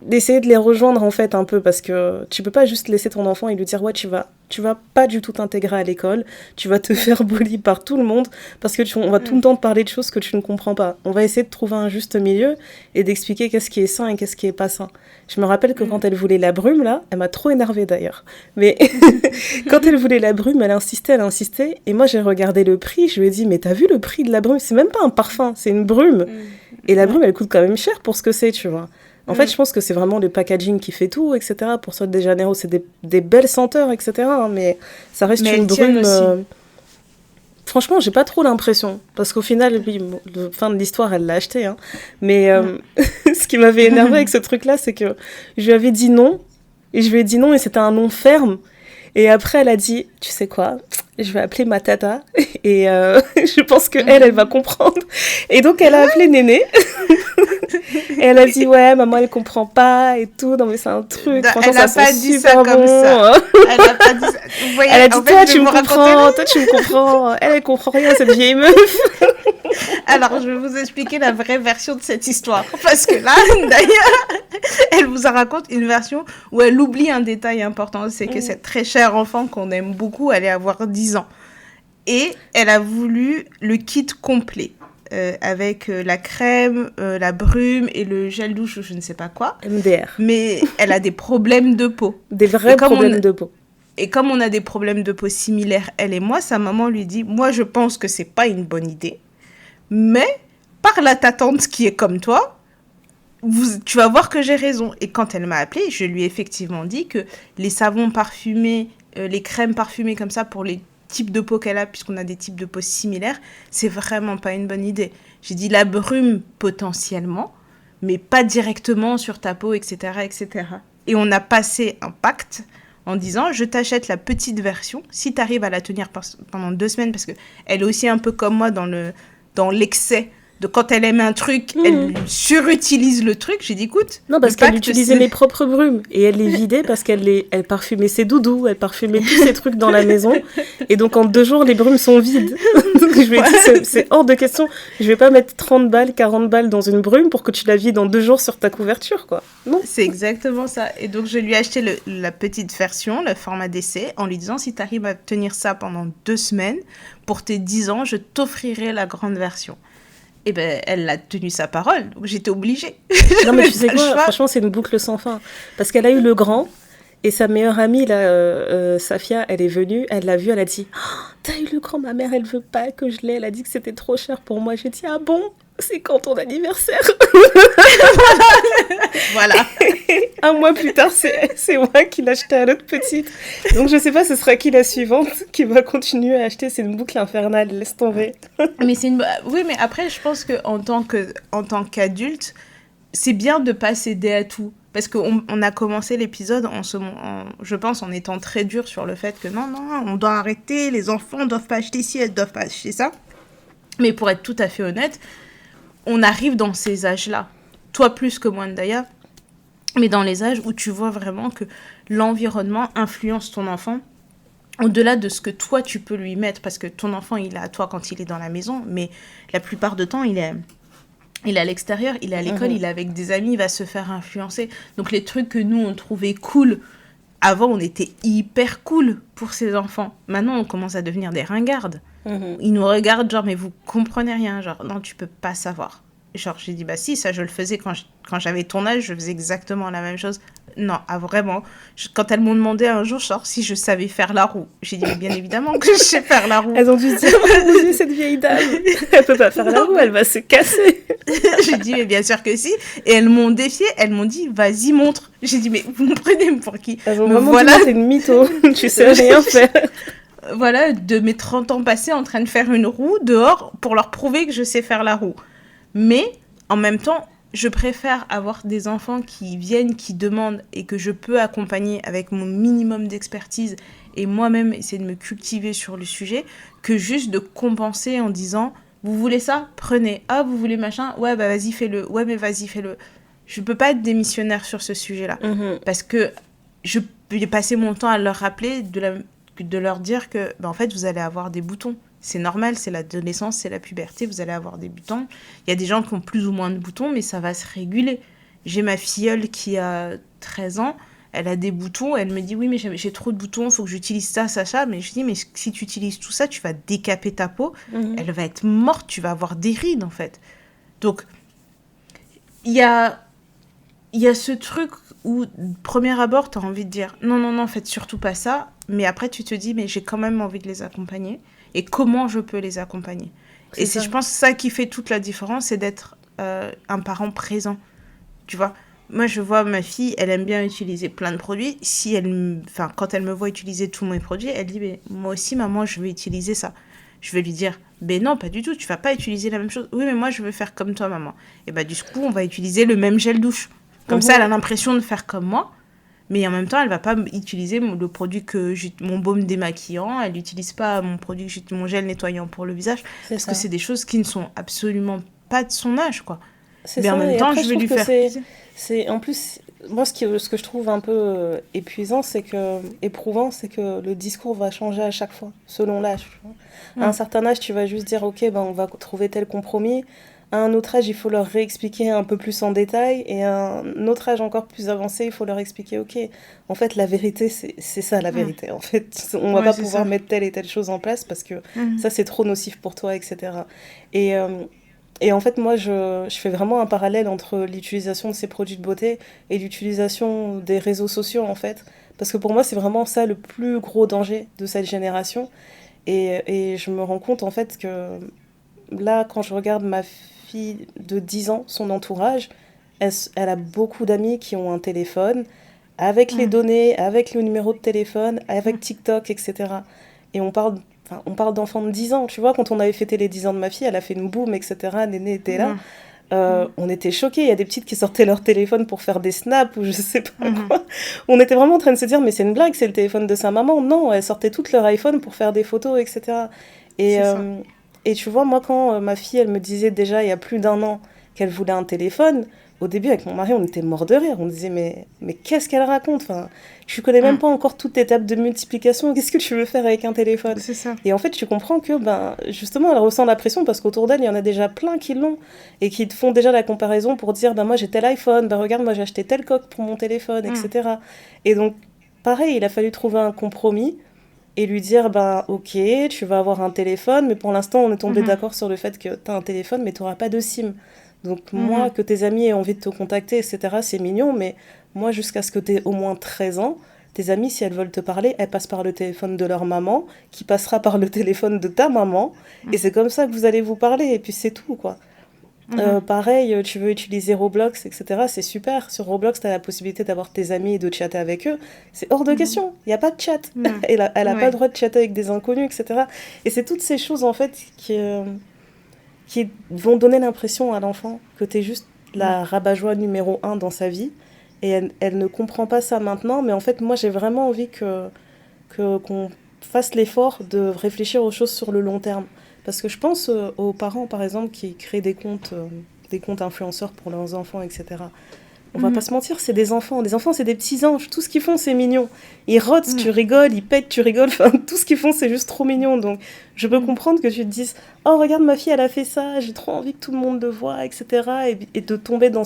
d'essayer de les rejoindre en fait un peu, parce que tu peux pas juste laisser ton enfant et lui dire ouais, tu vas pas du tout t'intégrer à l'école, tu vas te faire bully par tout le monde parce que on va tout le temps te parler de choses que tu ne comprends pas. On va essayer de trouver un juste milieu et d'expliquer qu'est-ce qui est sain et qu'est-ce qui est pas sain. Je me rappelle que quand elle voulait la brume là, elle m'a trop énervée d'ailleurs, mais quand elle voulait la brume, elle insistait et moi j'ai regardé le prix, je lui ai dit mais t'as vu le prix de la brume, c'est même pas un parfum, c'est une brume. Et la brume elle coûte quand même cher pour ce que c'est, tu vois. En fait, je pense que c'est vraiment le packaging qui fait tout, etc. Pour Sol de Janeiro, c'est des belles senteurs, etc. Hein, mais ça reste une brume... Franchement, j'ai pas trop l'impression. Parce qu'au final, la fin de l'histoire, elle l'a acheté. Hein. Mais ce qui m'avait énervé avec ce truc-là, c'est que je lui avais dit non. Et je lui ai dit non, et c'était un non ferme. Et après, elle a dit, tu sais quoi, je vais appeler ma tata. Et je pense qu'elle va comprendre. Et donc, elle a appelé Néné. Et elle a dit, ouais, maman, elle comprend pas et tout. Non, mais c'est un truc. Franchement, elle a ça pas sent dit super ça comme bon. ça. Elle a pas dit ça. Vous voyez, Elle a dit, en fait, toi, je tu vais me vous comprends. raconter- Toi, tu me comprends. Elle comprend rien, cette vieille meuf. Alors, je vais vous expliquer la vraie version de cette histoire. Parce que là, d'ailleurs, elle vous raconte une version où elle oublie un détail important. C'est que cette très chère enfant qu'on aime beaucoup, elle allait avoir 10 ans. Et elle a voulu le kit complet. avec la crème, la brume et le gel douche ou je ne sais pas quoi. MDR. Mais elle a des problèmes de peau. Des vrais problèmes de peau. Et comme on a des problèmes de peau similaires, elle et moi, sa maman lui dit, moi je pense que c'est pas une bonne idée, mais parle à ta tante qui est comme toi, tu vas voir que j'ai raison. Et quand elle m'a appelée, je lui ai effectivement dit que les savons parfumés, les crèmes parfumées comme ça pour les types de peau qu'elle a, puisqu'on a des types de peau similaires, c'est vraiment pas une bonne idée. J'ai dit la brume potentiellement, mais pas directement sur ta peau, etc., etc. Et on a passé un pacte en disant, je t'achète la petite version, si tu arrives à la tenir pendant 2 semaines, parce qu'elle est aussi un peu comme moi dans l'excès de quand elle aime un truc, elle surutilise le truc. J'ai dit, écoute... Non, parce qu'elle utilisait mes propres brumes, et elle les vidait parce qu'elle parfumait ses doudous, elle parfumait tous ses trucs dans la maison, et donc en 2 jours, les brumes sont vides. Donc je lui ai dit, c'est hors de question, je vais pas mettre 30 balles, 40 balles dans une brume pour que tu la vides en 2 jours sur ta couverture, quoi. Non. C'est exactement ça. Et donc, je lui ai acheté la petite version, le format d'essai, en lui disant, si tu arrives à tenir ça pendant 2 semaines, pour tes 10 ans, je t'offrirai la grande version. Et ben, elle a tenu sa parole, donc j'étais obligée. Non, mais tu sais quoi, franchement, c'est une boucle sans fin. Parce qu'elle a eu le grand, et sa meilleure amie, là, Safia, elle est venue, elle l'a vu, elle a dit oh, « T'as eu le grand, ma mère, elle veut pas que je l'ai, elle a dit que c'était trop cher pour moi. » J'ai dit « Ah bon ? C'est quand ton anniversaire ?» Voilà. 1 mois plus tard, c'est moi qui l'ai acheté à l'autre petite. Donc je sais pas, ce sera qui la suivante qui va continuer à acheter. C'est une boucle infernale, laisse tomber. Mais oui, mais après, je pense qu'en tant qu'adulte, c'est bien de pas céder à tout. Parce qu'on a commencé l'épisode, je pense, en étant très dur sur le fait que non, on doit arrêter, les enfants doivent pas acheter ci, elles doivent pas acheter ça. Mais pour être tout à fait honnête, on arrive dans ces âges-là. Toi plus que moi d'ailleurs, mais dans les âges où tu vois vraiment que l'environnement influence ton enfant au-delà de ce que toi tu peux lui mettre, parce que ton enfant il est à toi quand il est dans la maison, mais la plupart du temps il est à l'extérieur, il est à l'école, il est avec des amis, il va se faire influencer. Donc les trucs que nous on trouvait cool, avant on était hyper cool pour ces enfants. Maintenant on commence à devenir des ringardes. Ils nous regardent genre mais vous comprenez rien, genre non tu peux pas savoir. Genre j'ai dit bah si, ça je le faisais quand j'avais ton âge, je faisais exactement la même chose. Non, vraiment. Quand elles m'ont demandé un jour genre si je savais faire la roue, j'ai dit mais bien évidemment que je sais faire la roue. Elles ont dû se dire oh mon Dieu, cette vieille dame, elle peut pas faire la roue, elle va se casser. J'ai dit mais bien sûr que si. Et elles m'ont défiée, elles m'ont dit vas-y montre. J'ai dit mais vous me prenez pour qui? Elles ont vraiment dit t'es une mytho, tu sais rien faire. Voilà, de mes 30 ans passés en train de faire une roue dehors pour leur prouver que je sais faire la roue. Mais en même temps, je préfère avoir des enfants qui viennent, qui demandent et que je peux accompagner avec mon minimum d'expertise et moi-même essayer de me cultiver sur le sujet, que juste de compenser en disant « Vous voulez ça ? Prenez. Ah, vous voulez machin ? Ouais, bah vas-y, fais-le. Ouais, mais vas-y, fais-le. » Je peux pas être démissionnaire sur ce sujet-là. Parce que je vais passer mon temps à leur rappeler, de leur dire que, en fait, vous allez avoir des boutons. C'est normal, c'est l'adolescence, c'est la puberté, vous allez avoir des boutons. Il y a des gens qui ont plus ou moins de boutons, mais ça va se réguler. J'ai ma filleule qui a 13 ans, elle a des boutons, elle me dit « Oui, mais j'ai trop de boutons, il faut que j'utilise ça, ça. » Mais je dis « Mais si tu utilises tout ça, tu vas décaper ta peau, elle va être morte, tu vas avoir des rides, en fait. » Donc, il y a ce truc où, premier abord, tu as envie de dire « Non, faites surtout pas ça. » Mais après, tu te dis « Mais j'ai quand même envie de les accompagner. » Et comment je peux les accompagner. Et c'est, je pense, ça qui fait toute la différence, c'est d'être un parent présent. Tu vois, moi, je vois ma fille, elle aime bien utiliser plein de produits. Quand elle me voit utiliser tous mes produits, elle dit « Moi aussi, maman, je vais utiliser ça. » Je vais lui dire « Non, pas du tout, tu vas pas utiliser la même chose. » « Oui, mais moi, je veux faire comme toi, maman. » Et du coup, on va utiliser le même gel douche. Comme ça, elle a l'impression de faire comme moi. Mais en même temps, elle va pas utiliser le produit mon baume démaquillant, elle n'utilise pas mon gel nettoyant pour le visage, parce que c'est des choses qui ne sont absolument pas de son âge, quoi. Mais en même temps, je vais lui faire c'est en plus, moi, ce que je trouve un peu épuisant, éprouvant, c'est que le discours va changer à chaque fois, selon l'âge. À un certain âge, tu vas juste dire, ok, on va trouver tel compromis. À un autre âge, il faut leur réexpliquer un peu plus en détail. Et à un autre âge encore plus avancé, il faut leur expliquer, ok, en fait, la vérité, c'est ça la vérité. En fait, on va pas pouvoir mettre telle et telle chose en place parce que ça, c'est trop nocif pour toi, etc. Et Et en fait, moi, je fais vraiment un parallèle entre l'utilisation de ces produits de beauté et l'utilisation des réseaux sociaux, en fait. Parce que pour moi, c'est vraiment ça le plus gros danger de cette génération. Et je me rends compte, en fait, que là, quand je regarde ma fille de 10 ans, son entourage, elle a beaucoup d'amis qui ont un téléphone, avec les Mm. données, avec le numéro de téléphone, avec TikTok, etc. Et on parle d'enfants de 10 ans. Tu vois, quand on avait fêté les 10 ans de ma fille, elle a fait une boum, etc. Néné était là. Mm. Mm. On était choqués. Il y a des petites qui sortaient leur téléphone pour faire des snaps ou je sais pas Mhm. quoi. On était vraiment en train de se dire, mais c'est une blague, c'est le téléphone de sa maman. Non, elles sortaient toutes leur iPhone pour faire des photos, etc. Et, C'est ça. et tu vois, moi, quand ma fille, elle me disait déjà il y a plus d'un an qu'elle voulait un téléphone, au début, avec mon mari, on était mort de rire. On disait, mais qu'est-ce qu'elle raconte? Enfin, tu connais même Mm. pas encore toutes les étapes de multiplication. Qu'est-ce que tu veux faire avec un téléphone? C'est ça. Et en fait, tu comprends que, ben, justement, elle ressent la pression parce qu'autour d'elle, il y en a déjà plein qui l'ont et qui te font déjà la comparaison pour dire, ben, moi, j'ai tel iPhone, ben, regarde, moi, j'ai acheté tel coque pour mon téléphone, Mm. etc. Et donc, pareil, il a fallu trouver un compromis et lui dire, ben, ok, tu vas avoir un téléphone, mais pour l'instant, on est tombé Mhm. d'accord sur le fait que tu as un téléphone, mais tu n'auras pas de SIM. Donc, moi, Mhm. que tes amis aient envie de te contacter, etc., c'est mignon, mais moi, jusqu'à ce que tu aies au moins 13 ans, tes amis, si elles veulent te parler, elles passent par le téléphone de leur maman, qui passera par le téléphone de ta maman, et c'est comme ça que vous allez vous parler, et puis c'est tout, quoi. Mhm. Pareil, tu veux utiliser Roblox, etc., c'est super. Sur Roblox, tu as la possibilité d'avoir tes amis et de chatter avec eux. C'est hors de Mhm. question, il n'y a pas de chat. Ouais. Elle a pas le Ouais. droit de chatter avec des inconnus, etc. Et c'est toutes ces choses, en fait, qui vont donner l'impression à l'enfant que tu es juste Mm. la rabat-joie numéro un dans sa vie. Et elle ne comprend pas ça maintenant, mais en fait, moi, j'ai vraiment envie qu'on fasse l'effort de réfléchir aux choses sur le long terme. Parce que je pense aux parents, par exemple, qui créent des comptes influenceurs pour leurs enfants, etc. On va pas Mhm. se mentir, c'est des enfants. Des enfants, c'est des petits anges. Tout ce qu'ils font, c'est mignon. Ils rotent, tu Mm. rigoles, ils pètent, tu rigoles. Enfin, tout ce qu'ils font, c'est juste trop mignon. Donc, je peux Mm. comprendre que tu te dises, oh, regarde, ma fille, elle a fait ça, j'ai trop envie que tout le monde le voie, etc. Et de tomber dans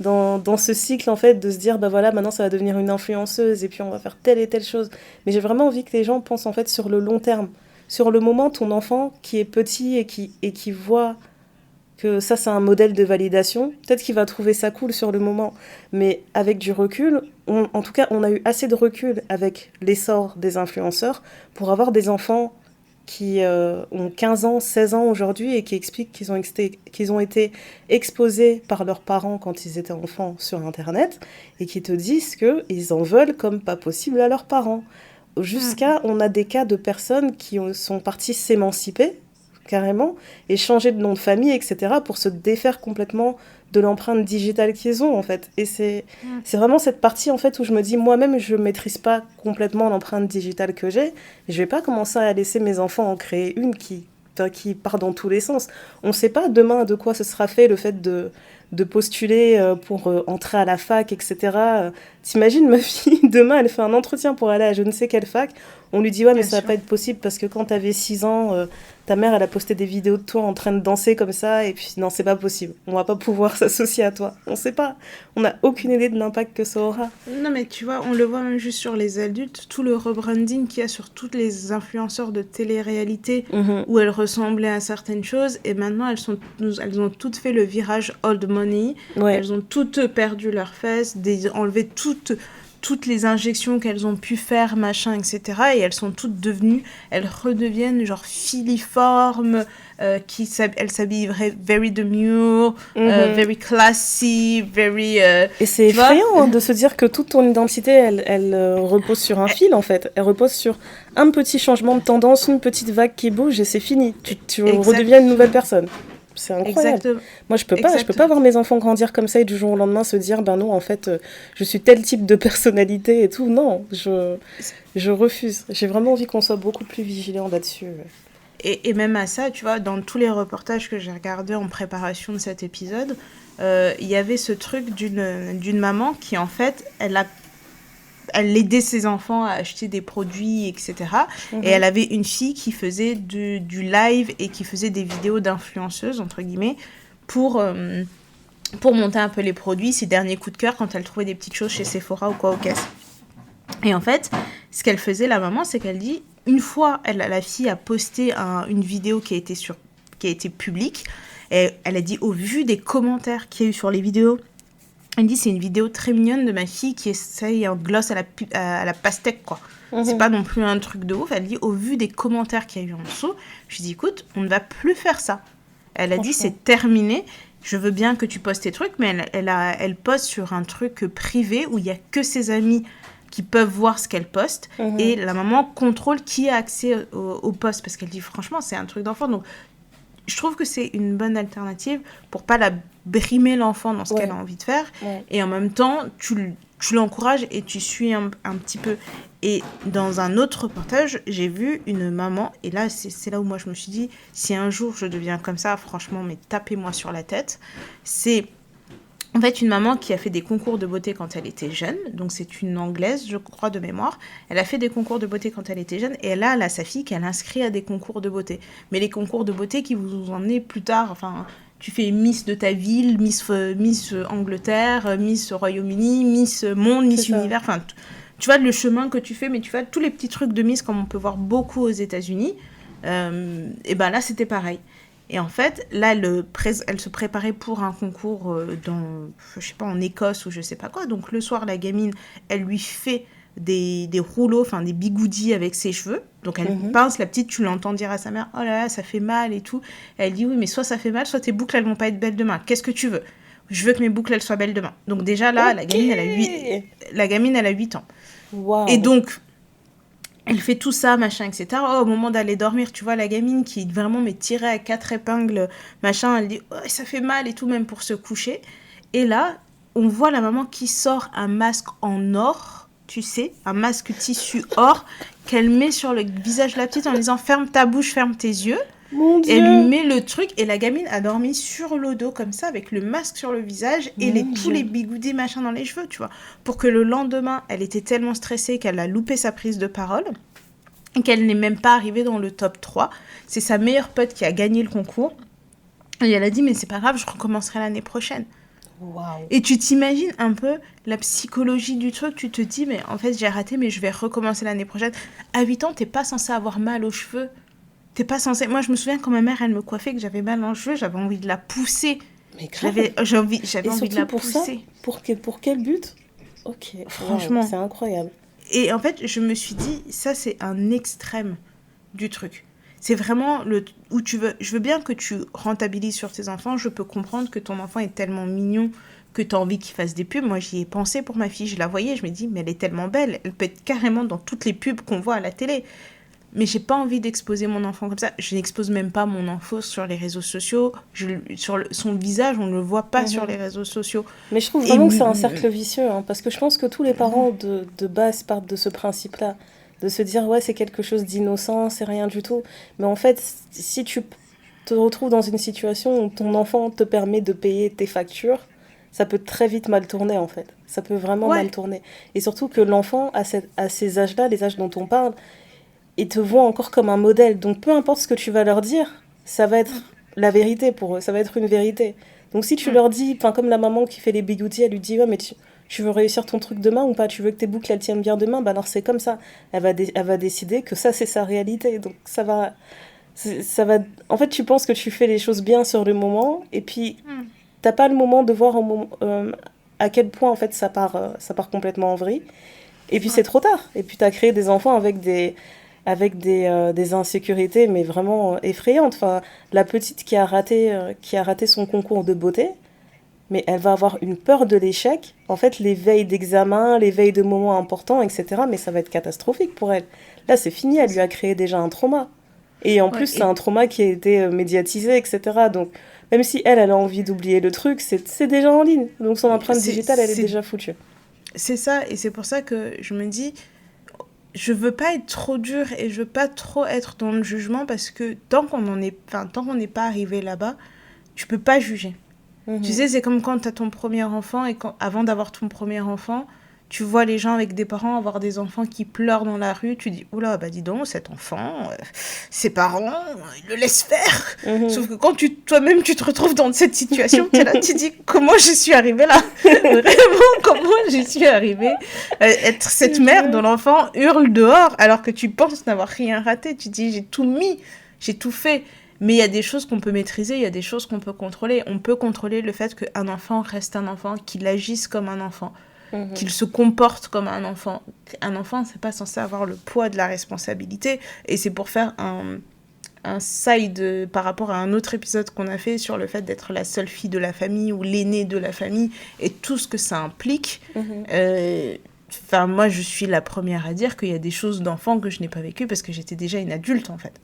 dans ce cycle, en fait, de se dire, bah voilà, maintenant, ça va devenir une influenceuse et puis on va faire telle et telle chose. Mais j'ai vraiment envie que les gens pensent, en fait, sur le long terme. Sur le moment, ton enfant qui est petit et qui voit que ça c'est un modèle de validation. Peut-être qu'il va trouver ça cool sur le moment, mais avec du recul, en tout cas on a eu assez de recul avec l'essor des influenceurs pour avoir des enfants qui ont 15 ans, 16 ans aujourd'hui et qui expliquent qu'ils ont été exposés par leurs parents quand ils étaient enfants sur Internet et qui te disent qu'ils en veulent comme pas possible à leurs parents. Mm. Jusqu'à, on a des cas de personnes sont parties s'émanciper carrément, et changer de nom de famille, etc., pour se défaire complètement de l'empreinte digitale qu'ils ont, en fait. Et Mm. c'est vraiment cette partie, en fait, où je me dis, moi-même, je ne maîtrise pas complètement l'empreinte digitale que j'ai, et je ne vais pas commencer à laisser mes enfants en créer une qui part dans tous les sens. On ne sait pas demain de quoi ce sera fait, le fait de postuler pour entrer à la fac, etc. T'imagines, ma fille, demain, elle fait un entretien pour aller à je ne sais quelle fac, on lui dit, ouais, mais Bien ça va sûr. pas être possible parce que quand t'avais 6 ans, ta mère, elle a posté des vidéos de toi en train de danser comme ça, et puis non, c'est pas possible. On va pas pouvoir s'associer à toi. On sait pas. On n'a aucune idée de l'impact que ça aura. Non, mais tu vois, on le voit même juste sur les adultes, tout le rebranding qu'il y a sur toutes les influenceurs de télé-réalité Mhm. où elles ressemblaient à certaines choses et maintenant elles ont toutes fait le virage old money, Ouais. elles ont toutes perdu leurs fesses, enlevé toutes les injections qu'elles ont pu faire, machin, etc. Et elles sont toutes devenues, elles redeviennent genre filiformes, elles s'habillent very demure, Mhm. very classy, very... Et c'est tu vois. effrayant hein, de se dire que toute ton identité, elle repose sur un fil, en fait. Elle repose sur un petit changement de tendance, une petite vague qui bouge, et c'est fini. Tu redeviens une nouvelle Exactement. personne. C'est incroyable. Exactement. Moi, je peux pas Exactement. voir mes enfants grandir comme ça et du jour au lendemain se dire, ben non, en fait, je suis tel type de personnalité et tout. Non, je refuse. J'ai vraiment envie qu'on soit beaucoup plus vigilant là-dessus. Et même à ça, tu vois, dans tous les reportages que j'ai regardés en préparation de cet épisode, il y avait ce truc d'une maman qui, en fait, elle aidait ses enfants à acheter des produits, etc. Et Mhm. elle avait une fille qui faisait du live et qui faisait des vidéos d'influenceuse, entre guillemets, pour monter un peu les produits, ses derniers coups de cœur quand elle trouvait des petites choses chez Sephora ou quoi au caisse. Et en fait, ce qu'elle faisait, la maman, c'est qu'elle dit, une fois, la fille a posté une vidéo qui a été sur qui a été publique. Et elle a dit, au vu des commentaires qu'il y a eu sur les vidéos, elle dit, c'est une vidéo très mignonne de ma fille qui essaye un gloss à la pastèque, quoi. C'est pas non plus un truc de ouf. Elle dit, au vu des commentaires qu'il y a eu en dessous, je dis, écoute, on ne va plus faire ça. Elle a dit, c'est terminé. Je veux bien que tu postes tes trucs, mais elle poste sur un truc privé où il n'y a que ses amis qui peuvent voir ce qu'elle poste. Et la maman contrôle qui a accès au post. Parce qu'elle dit, franchement, c'est un truc d'enfant. Donc, je trouve que c'est une bonne alternative pour pas la brimer l'enfant dans ce qu'elle a envie de faire. Et en même temps, tu l'encourages et tu suis un petit peu. Et dans un autre reportage, j'ai vu une maman, et là, c'est là où moi je me suis dit, si un jour je deviens comme ça, franchement, mais tapez-moi sur la tête. C'est en fait une maman qui a fait des concours de beauté quand elle était jeune, donc c'est une Anglaise, je crois, de mémoire. Elle a fait des concours de beauté quand elle était jeune, et là, elle a sa fille qu'elle inscrit à des concours de beauté. Mais les concours de beauté qui vous emmenez plus tard, enfin... Tu fais Miss de ta ville, Miss Angleterre, Miss Royaume-Uni, Miss Monde, Miss Univers, enfin... Tu vois, le chemin que tu fais, mais tu vois, tous les petits trucs de Miss, comme on peut voir beaucoup aux États-Unis, et ben là, c'était pareil. Et en fait, là, elle se préparait pour un concours je sais pas, en Écosse ou je sais pas quoi. Donc, le soir, la gamine, elle lui fait des rouleaux, enfin, des bigoudis avec ses cheveux. Donc, elle pince, la petite, tu l'entends dire à sa mère, oh là là, ça fait mal et tout. Elle dit, oui, mais soit ça fait mal, soit tes boucles, elles vont pas être belles demain. Qu'est-ce que tu veux ? Je veux que mes boucles, elles soient belles demain. Donc, déjà, là, la gamine, elle a 8 ans. Wow. Et donc, elle fait tout ça, machin, etc. Oh, au moment d'aller dormir, tu vois, la gamine qui vraiment m'est tirée à 4 épingles, machin, elle dit, oh, ça fait mal et tout, même pour se coucher. Et là, on voit la maman qui sort un masque en or, tu sais, un masque tissu or, qu'elle met sur le visage de la petite en disant, ferme ta bouche, ferme tes yeux. Mon Dieu. Elle lui met le truc et la gamine a dormi sur le dos comme ça avec le masque sur le visage et tous les bigoudis machin dans les cheveux, tu vois, pour que le lendemain elle était tellement stressée qu'elle a loupé sa prise de parole et qu'elle n'est même pas arrivée dans le top 3. C'est sa meilleure pote qui a gagné le concours et elle a dit mais c'est pas grave, je recommencerai l'année prochaine. Wow. Et tu t'imagines un peu la psychologie du truc, tu te dis mais en fait j'ai raté mais je vais recommencer l'année prochaine. À 8 ans t'es pas censé avoir mal aux cheveux. T'es pas censé... Moi, je me souviens quand ma mère, elle me coiffait, que j'avais mal en cheveux, j'avais envie de la pousser. Mais grave. J'avais envie de la pour pousser. Ça, pour quel but ? Ok, franchement. Wow, c'est incroyable. Et en fait, je me suis dit, ça, c'est un extrême du truc. C'est vraiment où tu veux... Je veux bien que tu rentabilises sur tes enfants. Je peux comprendre que ton enfant est tellement mignon que tu as envie qu'il fasse des pubs. Moi, j'y ai pensé pour ma fille. Je la voyais, je me dis, mais elle est tellement belle. Elle peut être carrément dans toutes les pubs qu'on voit à la télé. Mais j'ai pas envie d'exposer mon enfant comme ça. Je n'expose même pas mon enfant sur les réseaux sociaux. Son visage, on ne le voit pas sur les réseaux sociaux. Mais je trouve vraiment que c'est un cercle vicieux. Hein, parce que je pense que tous les parents de base partent de ce principe-là. De se dire, ouais, c'est quelque chose d'innocent, c'est rien du tout. Mais en fait, si tu te retrouves dans une situation où ton enfant te permet de payer tes factures, ça peut très vite mal tourner, en fait. Ça peut vraiment mal tourner. Et surtout que l'enfant, à ces âges-là, les âges dont on parle, et te voient encore comme un modèle. Donc, peu importe ce que tu vas leur dire, ça va être la vérité pour eux. Ça va être une vérité. Donc, si tu leur dis, comme la maman qui fait les bigoudis, elle lui dit, ouais, mais tu veux réussir ton truc demain ou pas ? Tu veux que tes boucles, elles tiennent bien demain ? Bah alors, c'est comme ça. Elle va décider que ça, c'est sa réalité. Donc, ça va... En fait, tu penses que tu fais les choses bien sur le moment, et puis, t'as pas le moment de voir à quel point, en fait, ça part complètement en vrille. Et puis, c'est trop tard. Et puis, t'as créé des enfants avec des insécurités, mais vraiment effrayantes. Enfin, la petite qui a raté son concours de beauté, mais elle va avoir une peur de l'échec. En fait, les veilles d'examen, les veilles de moments importants, etc., mais ça va être catastrophique pour elle. Là, c'est fini, elle lui a créé déjà un trauma. Et en plus, c'est un trauma qui a été médiatisé, etc. Donc, même si elle a envie d'oublier le truc, c'est déjà en ligne. Donc, son empreinte digitale, elle est déjà foutue. C'est ça, et c'est pour ça que je me dis... Je veux pas être trop dure et je veux pas trop être dans le jugement parce que tant qu'on n'est pas arrivé là-bas, tu peux pas juger. Tu sais, c'est comme quand tu as ton premier enfant et avant d'avoir ton premier enfant, tu vois les gens avec des parents avoir des enfants qui pleurent dans la rue, tu dis oula, bah dis donc, cet enfant, ses parents, ils le laissent faire. Sauf que quand toi-même tu te retrouves dans cette situation, t'es là, tu dis comment je suis arrivée là. Vraiment, comment je suis arrivée être cette mère dont l'enfant hurle dehors alors que tu penses n'avoir rien raté. Tu dis j'ai tout mis, j'ai tout fait. Mais il y a des choses qu'on peut maîtriser, il y a des choses qu'on peut contrôler. On peut contrôler le fait qu'un enfant reste un enfant, qu'il agisse comme un enfant, qu'il se comporte comme un enfant. Un enfant, c'est pas censé avoir le poids de la responsabilité. Et c'est pour faire un side par rapport à un autre épisode qu'on a fait sur le fait d'être la seule fille de la famille ou l'aînée de la famille et tout ce que ça implique. Enfin, moi, je suis la première à dire qu'il y a des choses d'enfant que je n'ai pas vécues parce que j'étais déjà une adulte, en fait.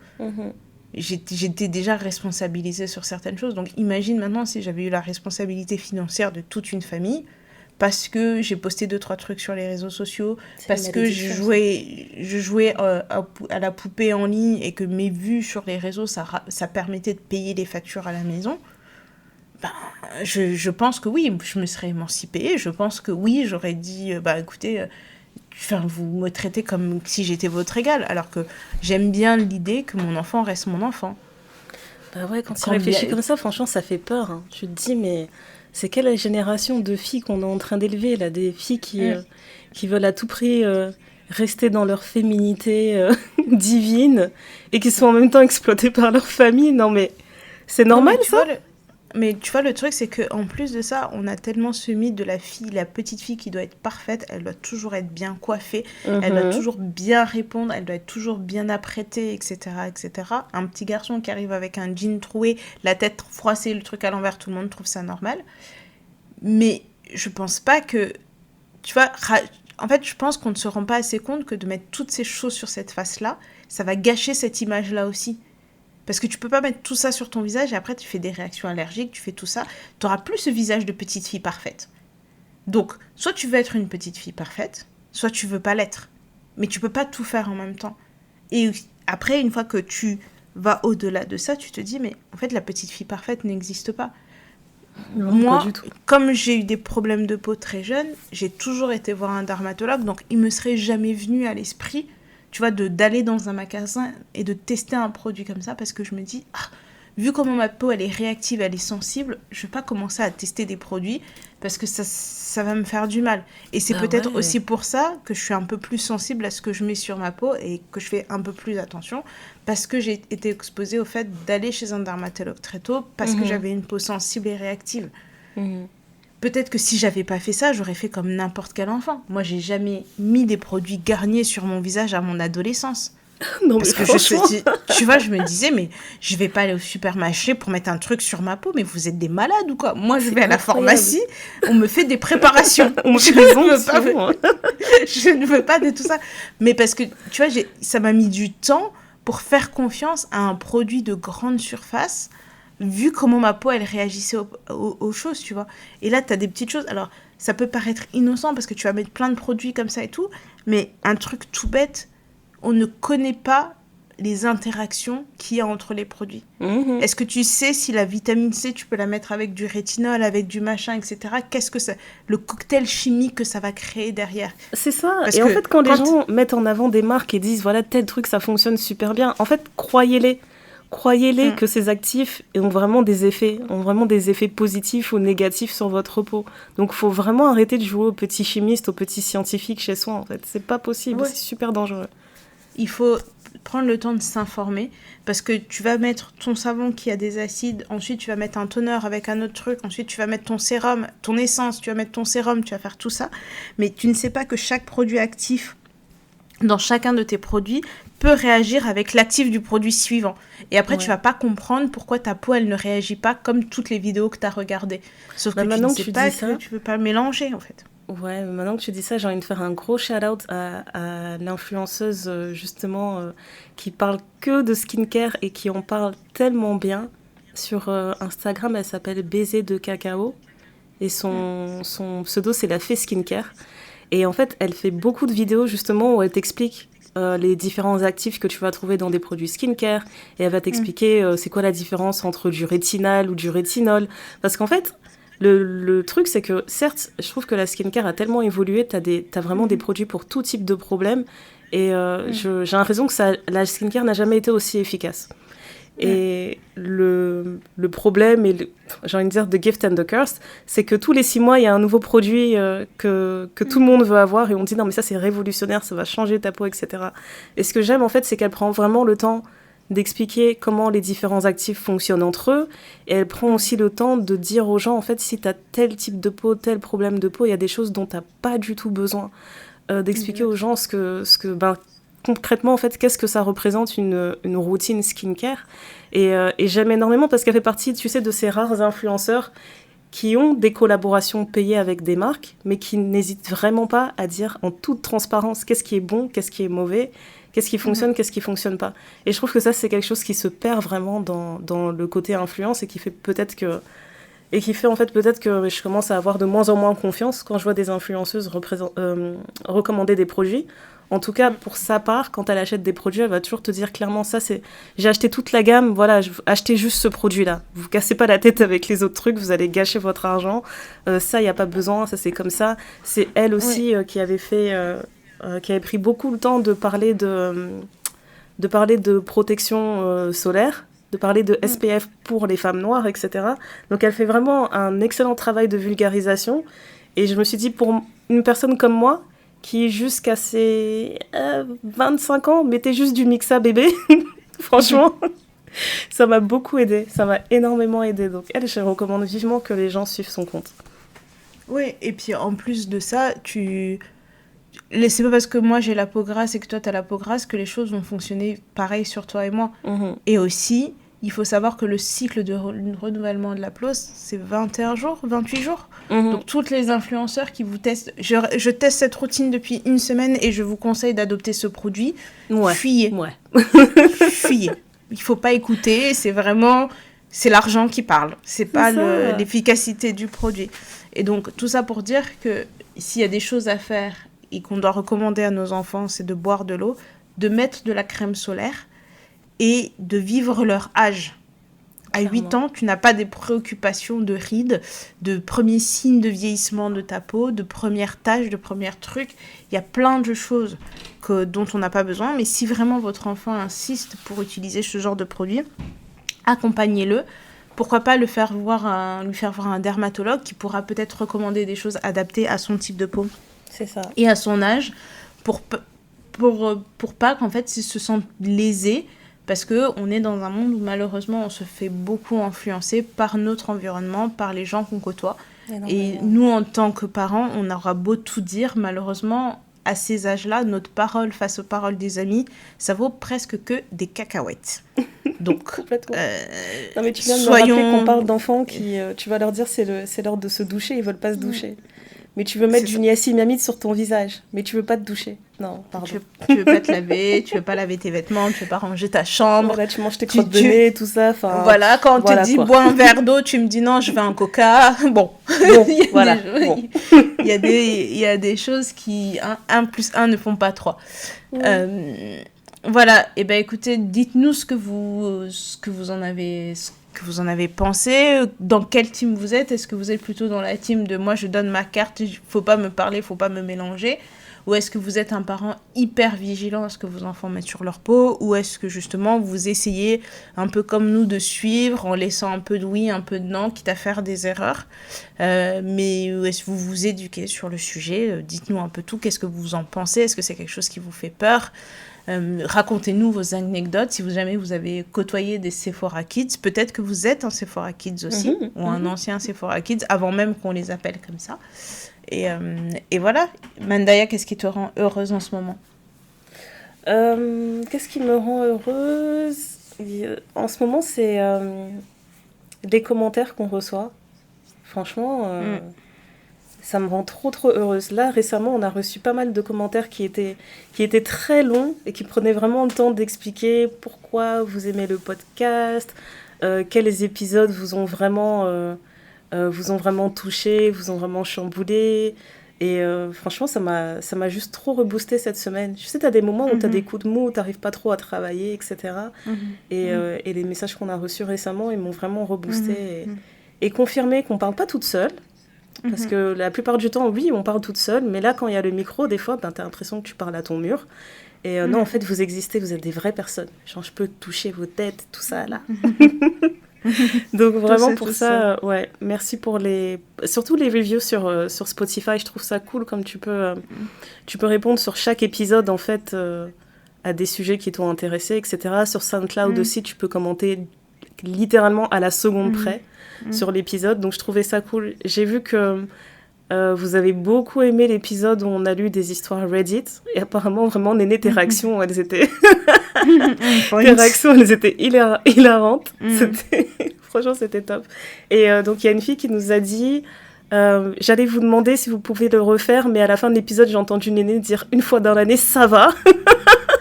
J'étais déjà responsabilisée sur certaines choses. Donc, imagine maintenant si j'avais eu la responsabilité financière de toute une famille parce que j'ai posté 2-3 trucs sur les réseaux sociaux, parce que je jouais à la poupée en ligne et que mes vues sur les réseaux, ça permettait de payer les factures à la maison. Ben, je pense que oui, je me serais émancipée. Je pense que oui, j'aurais dit, écoutez, vous me traitez comme si j'étais votre égale. Alors que j'aime bien l'idée que mon enfant reste mon enfant. Bah ouais, quand tu réfléchis comme ça, franchement, ça fait peur. Hein. Tu te dis, mais c'est quelle génération de filles qu'on est en train d'élever, là, des filles qui veulent à tout prix rester dans leur féminité divine et qui sont en même temps exploitées par leur famille. Non, mais c'est normal, ça. Mais tu vois, le truc, c'est qu'en plus de ça, on a tellement ce mythe de la petite fille qui doit être parfaite, elle doit toujours être bien coiffée, elle doit toujours bien répondre, elle doit être toujours bien apprêtée, etc., etc. Un petit garçon qui arrive avec un jean troué, la tête froissée, le truc à l'envers, tout le monde trouve ça normal. Mais je pense pas que... Tu vois, en fait, je pense qu'on ne se rend pas assez compte que de mettre toutes ces choses sur cette face-là, ça va gâcher cette image-là aussi. Parce que tu peux pas mettre tout ça sur ton visage et après tu fais des réactions allergiques, tu fais tout ça. Tu n'auras plus ce visage de petite fille parfaite. Donc, soit tu veux être une petite fille parfaite, soit tu veux pas l'être. Mais tu peux pas tout faire en même temps. Et après, une fois que tu vas au-delà de ça, tu te dis, mais en fait, la petite fille parfaite n'existe pas. Non, moi, pas du tout. Comme j'ai eu des problèmes de peau très jeune, j'ai toujours été voir un dermatologue, donc il me serait jamais venu à l'esprit, tu vois, d'aller dans un magasin et de tester un produit comme ça, parce que je me dis, vu comment ma peau, elle est réactive, elle est sensible, je vais pas commencer à tester des produits, parce que ça va me faire du mal. Et c'est peut-être aussi pour ça que je suis un peu plus sensible à ce que je mets sur ma peau, et que je fais un peu plus attention, parce que j'ai été exposée au fait d'aller chez un dermatologue très tôt, parce que j'avais une peau sensible et réactive. Peut-être que si j'avais pas fait ça, j'aurais fait comme n'importe quel enfant. Moi, j'ai jamais mis des produits Garnier sur mon visage à mon adolescence. Non, parce mais que tu vois, je me disais, mais je vais pas aller au supermarché pour mettre un truc sur ma peau, mais vous êtes des malades ou quoi? Moi, je vais à la pharmacie, on me fait des préparations. Je ne veux pas de tout ça. Mais parce que, tu vois, ça m'a mis du temps pour faire confiance à un produit de grande surface, vu comment ma peau, elle réagissait aux choses, tu vois. Et là, tu as des petites choses. Alors, ça peut paraître innocent parce que tu vas mettre plein de produits comme ça et tout, mais un truc tout bête, on ne connaît pas les interactions qu'il y a entre les produits. Est-ce que tu sais si la vitamine C, tu peux la mettre avec du rétinol, avec du machin, etc. Qu'est-ce que ça... Le cocktail chimique que ça va créer derrière. C'est ça. Parce en fait, quand les gens mettent en avant des marques et disent, voilà, tel truc, ça fonctionne super bien, en fait, croyez-les que ces actifs ont vraiment des effets positifs ou négatifs sur votre peau. Donc, il faut vraiment arrêter de jouer aux petits chimistes, aux petits scientifiques chez soi, en fait. C'est pas possible, c'est super dangereux. Il faut prendre le temps de s'informer, parce que tu vas mettre ton savon qui a des acides, ensuite tu vas mettre un toner avec un autre truc, ensuite tu vas mettre ton sérum, ton essence, tu vas mettre ton sérum, tu vas faire tout ça, mais tu ne sais pas que chaque produit actif dans chacun de tes produits peut réagir avec l'actif du produit suivant. Et après, tu vas pas comprendre pourquoi ta peau, elle ne réagit pas comme toutes les vidéos que tu as regardées. Sauf que tu ne sais pas que tu veux pas mélanger, en fait. Ouais, maintenant que tu dis ça, j'ai envie de faire un gros shout-out à l'influenceuse, justement, qui parle que de skincare et qui en parle tellement bien. Sur Instagram, elle s'appelle Baiser de Cacao. Et son pseudo, c'est La Fée Skincare. Et en fait, elle fait beaucoup de vidéos, justement, où elle t'explique les différents actifs que tu vas trouver dans des produits skincare. Et elle va t'expliquer c'est quoi la différence entre du rétinal ou du rétinol. Parce qu'en fait... Le truc, c'est que, certes, je trouve que la skincare a tellement évolué, t'as vraiment des produits pour tout type de problème, et j'ai l'impression que la skincare n'a jamais été aussi efficace. Et le problème, j'ai envie de dire, the gift and the curse, c'est que tous les 6 mois, il y a un nouveau produit que tout le monde veut avoir, et on dit, non, mais ça, c'est révolutionnaire, ça va changer ta peau, etc. Et ce que j'aime, en fait, c'est qu'elle prend vraiment le temps d'expliquer comment les différents actifs fonctionnent entre eux. Et elle prend aussi le temps de dire aux gens, en fait, si tu as tel type de peau, tel problème de peau, il y a des choses dont tu n'as pas du tout besoin. D'expliquer aux gens concrètement, en fait, qu'est-ce que ça représente une routine skincare. Et j'aime énormément parce qu'elle fait partie, tu sais, de ces rares influenceurs qui ont des collaborations payées avec des marques, mais qui n'hésitent vraiment pas à dire en toute transparence qu'est-ce qui est bon, qu'est-ce qui est mauvais, qu'est-ce qui fonctionne, qu'est-ce qui fonctionne pas. Et je trouve que ça, c'est quelque chose qui se perd vraiment dans le côté influence et qui fait en fait peut-être que je commence à avoir de moins en moins confiance quand je vois des influenceuses recommander des produits. En tout cas, pour sa part, quand elle achète des produits, elle va toujours te dire clairement, ça c'est... J'ai acheté toute la gamme, voilà, achetez juste ce produit-là. Vous cassez pas la tête avec les autres trucs, vous allez gâcher votre argent. Ça, il n'y a pas besoin, ça c'est comme ça. C'est elle aussi qui avait pris beaucoup le temps de parler de protection solaire, de parler de SPF pour les femmes noires, etc. Donc elle fait vraiment un excellent travail de vulgarisation. Et je me suis dit, pour une personne comme moi, qui jusqu'à ses 25 ans mettait juste du Mixa bébé, franchement, ça m'a beaucoup aidée, ça m'a énormément aidée. Donc elle, je recommande vivement que les gens suivent son compte. Oui, et puis en plus de ça, c'est pas parce que moi j'ai la peau grasse et que toi t'as la peau grasse que les choses vont fonctionner pareil sur toi et moi. Et aussi, il faut savoir que le cycle de renouvellement de la peau, c'est 21 jours, 28 jours. Donc, toutes les influenceurs qui vous testent... Je teste cette routine depuis 1 semaine et je vous conseille d'adopter ce produit. Fuyez. Fuyez. Il ne faut pas écouter. C'est l'argent qui parle. C'est pas l'efficacité du produit. Et donc, tout ça pour dire que s'il y a des choses à faire et qu'on doit recommander à nos enfants, c'est de boire de l'eau, de mettre de la crème solaire et de vivre leur âge. À 8 ans, tu n'as pas des préoccupations de rides, de premiers signes de vieillissement de ta peau, de premières taches, de premiers trucs. Il y a plein de choses dont on n'a pas besoin. Mais si vraiment votre enfant insiste pour utiliser ce genre de produit, accompagnez-le. Pourquoi pas lui faire voir un dermatologue qui pourra peut-être recommander des choses adaptées à son type de peau. C'est ça. Et à son âge, pour pas qu'en fait, il se sente lésé. Parce qu'on est dans un monde où malheureusement on se fait beaucoup influencer par notre environnement, par les gens qu'on côtoie. Et nous, en tant que parents, on aura beau tout dire, malheureusement, à ces âges-là, notre parole face aux paroles des amis, ça vaut presque que des cacahuètes. Donc, complètement. Non mais tu viens de me rappeler qu'on parle d'enfants qui, tu vas leur dire c'est l'heure de se doucher, ils veulent pas se doucher. Mais tu veux mettre du niacinamide sur ton visage, mais tu veux pas te doucher. Non, pardon. Tu veux pas te laver, tu veux pas laver tes vêtements, tu veux pas ranger ta chambre. Voilà, tu manges tes crottes de nez, tout ça. Voilà, quand on te dit bois un verre d'eau, tu me dis non, je veux un coca. Bon, voilà. Il y a des choses qui 1 plus 1 ne font pas 3. Voilà, et ben écoutez, dites-nous ce que vous en avez pensé, dans quel team vous êtes. Est-ce que vous êtes plutôt dans la team de moi je donne ma carte, faut pas me parler, faut pas me mélanger, ou est-ce que vous êtes un parent hyper vigilant à ce que vos enfants mettent sur leur peau, ou est-ce que justement vous essayez un peu comme nous de suivre en laissant un peu de oui, un peu de non, quitte à faire des erreurs, mais est-ce que vous vous éduquez sur le sujet, dites-nous un peu tout, qu'est-ce que vous en pensez, est-ce que c'est quelque chose qui vous fait peur? Racontez-nous vos anecdotes. Si jamais vous avez côtoyé des Sephora Kids, peut-être que vous êtes un Sephora Kids aussi, ou un ancien Sephora Kids, avant même qu'on les appelle comme ça. Et voilà. Mandaya, qu'est-ce qui te rend heureuse en ce moment? Qu'est-ce qui me rend heureuse en ce moment, c'est les commentaires qu'on reçoit. Franchement, ça me rend trop heureuse. Là, récemment, on a reçu pas mal de commentaires qui étaient très longs et qui prenaient vraiment le temps d'expliquer pourquoi vous aimez le podcast, quels épisodes vous ont vraiment touché, vous ont vraiment chamboulé. Et franchement, ça m'a juste trop reboosté cette semaine. Tu sais, tu as des moments où tu as des coups de mou, où tu n'arrives pas trop à travailler, etc. Et les messages qu'on a reçus récemment, ils m'ont vraiment reboosté et confirmé qu'on ne parle pas toute seule. Parce que la plupart du temps, oui, on parle toute seule, mais là, quand il y a le micro, des fois, tu as l'impression que tu parles à ton mur. Et non, en fait, vous existez, vous êtes des vraies personnes. Genre, je peux toucher vos têtes, tout ça, là. Donc, vraiment, pour ça, ouais, merci pour surtout les reviews sur Spotify. Je trouve ça cool, comme tu peux répondre sur chaque épisode, en fait, à des sujets qui t'ont intéressé, etc. Sur SoundCloud aussi, tu peux commenter littéralement à la seconde près sur l'épisode. Donc, je trouvais ça cool. J'ai vu que vous avez beaucoup aimé l'épisode où on a lu des histoires Reddit. Et apparemment, vraiment, Néné, tes réactions, elles étaient... hilarantes. Franchement, c'était top. Et donc, il y a une fille qui nous a dit... j'allais vous demander si vous pouvez le refaire, mais à la fin de l'épisode, j'ai entendu Néné dire une fois dans l'année, ça va.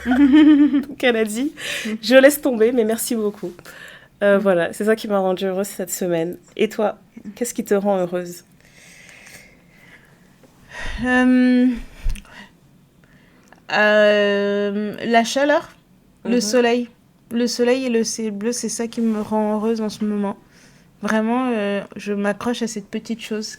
Donc elle a dit, je laisse tomber, mais merci beaucoup. Voilà, c'est ça qui m'a rendue heureuse cette semaine. Et toi, qu'est-ce qui te rend heureuse? La chaleur, le soleil. Le soleil et le ciel bleu, c'est ça qui me rend heureuse en ce moment. Vraiment, je m'accroche à cette petite chose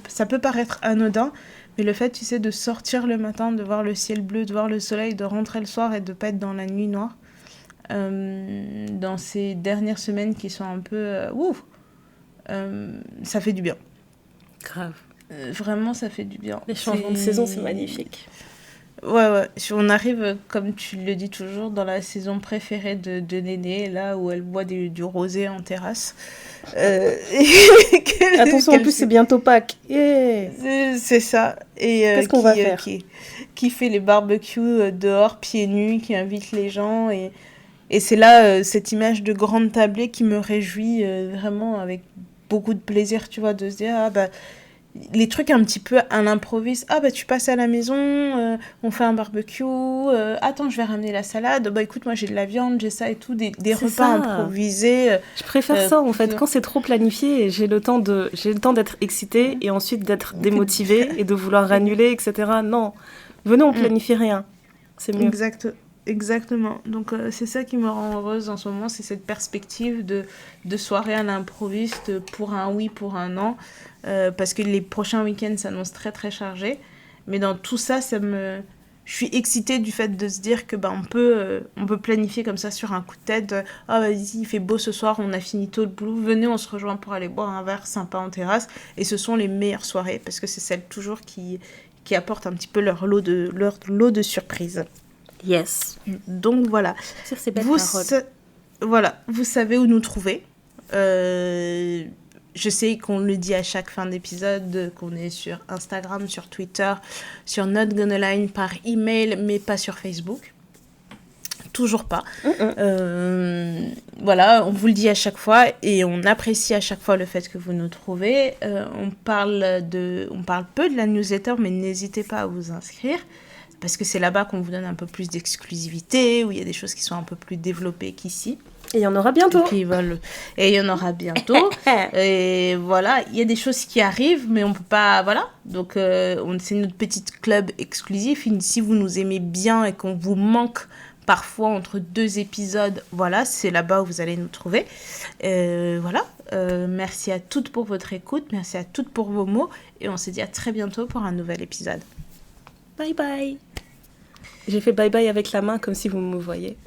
ça peut paraître anodin, mais le fait, tu sais, de sortir le matin, de voir le ciel bleu, de voir le soleil, de rentrer le soir et de pas être dans la nuit noire, dans ces dernières semaines qui sont un peu... ça fait du bien. Grave. Vraiment, ça fait du bien. Les changements de saison, c'est magnifique. Ouais. On arrive, comme tu le dis toujours, dans la saison préférée de Néné, là où elle boit du rosé en terrasse. Attention, en plus, c'est bientôt Pâques. Yeah. C'est ça. Et qu'est-ce qu'on va faire qui fait les barbecues dehors, pieds nus, qui invite les gens. Et c'est là, cette image de grande tablée qui me réjouit vraiment avec beaucoup de plaisir, tu vois, de se dire, les trucs un petit peu à l'improviste. Tu passes à la maison, on fait un barbecue, attends, je vais ramener la salade, écoute, moi j'ai de la viande, j'ai ça et tout, des repas improvisés. Je préfère ça en fait, quand c'est trop planifié, j'ai le temps d'être excitée et ensuite d'être démotivée et de vouloir annuler, etc. Non, venez, on planifie rien, c'est mieux. Exactement. Donc c'est ça qui me rend heureuse en ce moment, c'est cette perspective de soirée à l'improviste pour un oui, pour un non. Parce que les prochains week-ends s'annoncent très très chargés. Mais dans tout ça, je suis excitée du fait de se dire que on peut planifier comme ça sur un coup de tête. Vas-y, il fait beau ce soir, on a fini tôt le boulot. Venez, on se rejoint pour aller boire un verre sympa en terrasse. Et ce sont les meilleures soirées parce que c'est celles toujours qui apportent un petit peu leur lot de surprises. Yes. Donc voilà. Sur ces belles paroles. Voilà, vous savez où nous trouver. Je sais qu'on le dit à chaque fin d'épisode, qu'on est sur Instagram, sur Twitter, sur Not Gonna Line par email, mais pas sur Facebook. Toujours pas. Voilà, on vous le dit à chaque fois et on apprécie à chaque fois le fait que vous nous trouvez. On parle peu de la newsletter, mais n'hésitez pas à vous inscrire. Parce que c'est là-bas qu'on vous donne un peu plus d'exclusivité, où il y a des choses qui sont un peu plus développées qu'ici. Et il y en aura bientôt. Et il y en aura bientôt. Et voilà, il y a des choses qui arrivent, mais on peut pas... Voilà. Donc, c'est notre petite club exclusif. Si vous nous aimez bien et qu'on vous manque parfois entre 2 épisodes, voilà, c'est là-bas où vous allez nous trouver. Voilà. Merci à toutes pour votre écoute. Merci à toutes pour vos mots. Et on se dit à très bientôt pour un nouvel épisode. Bye bye. J'ai fait bye bye avec la main comme si vous me voyez.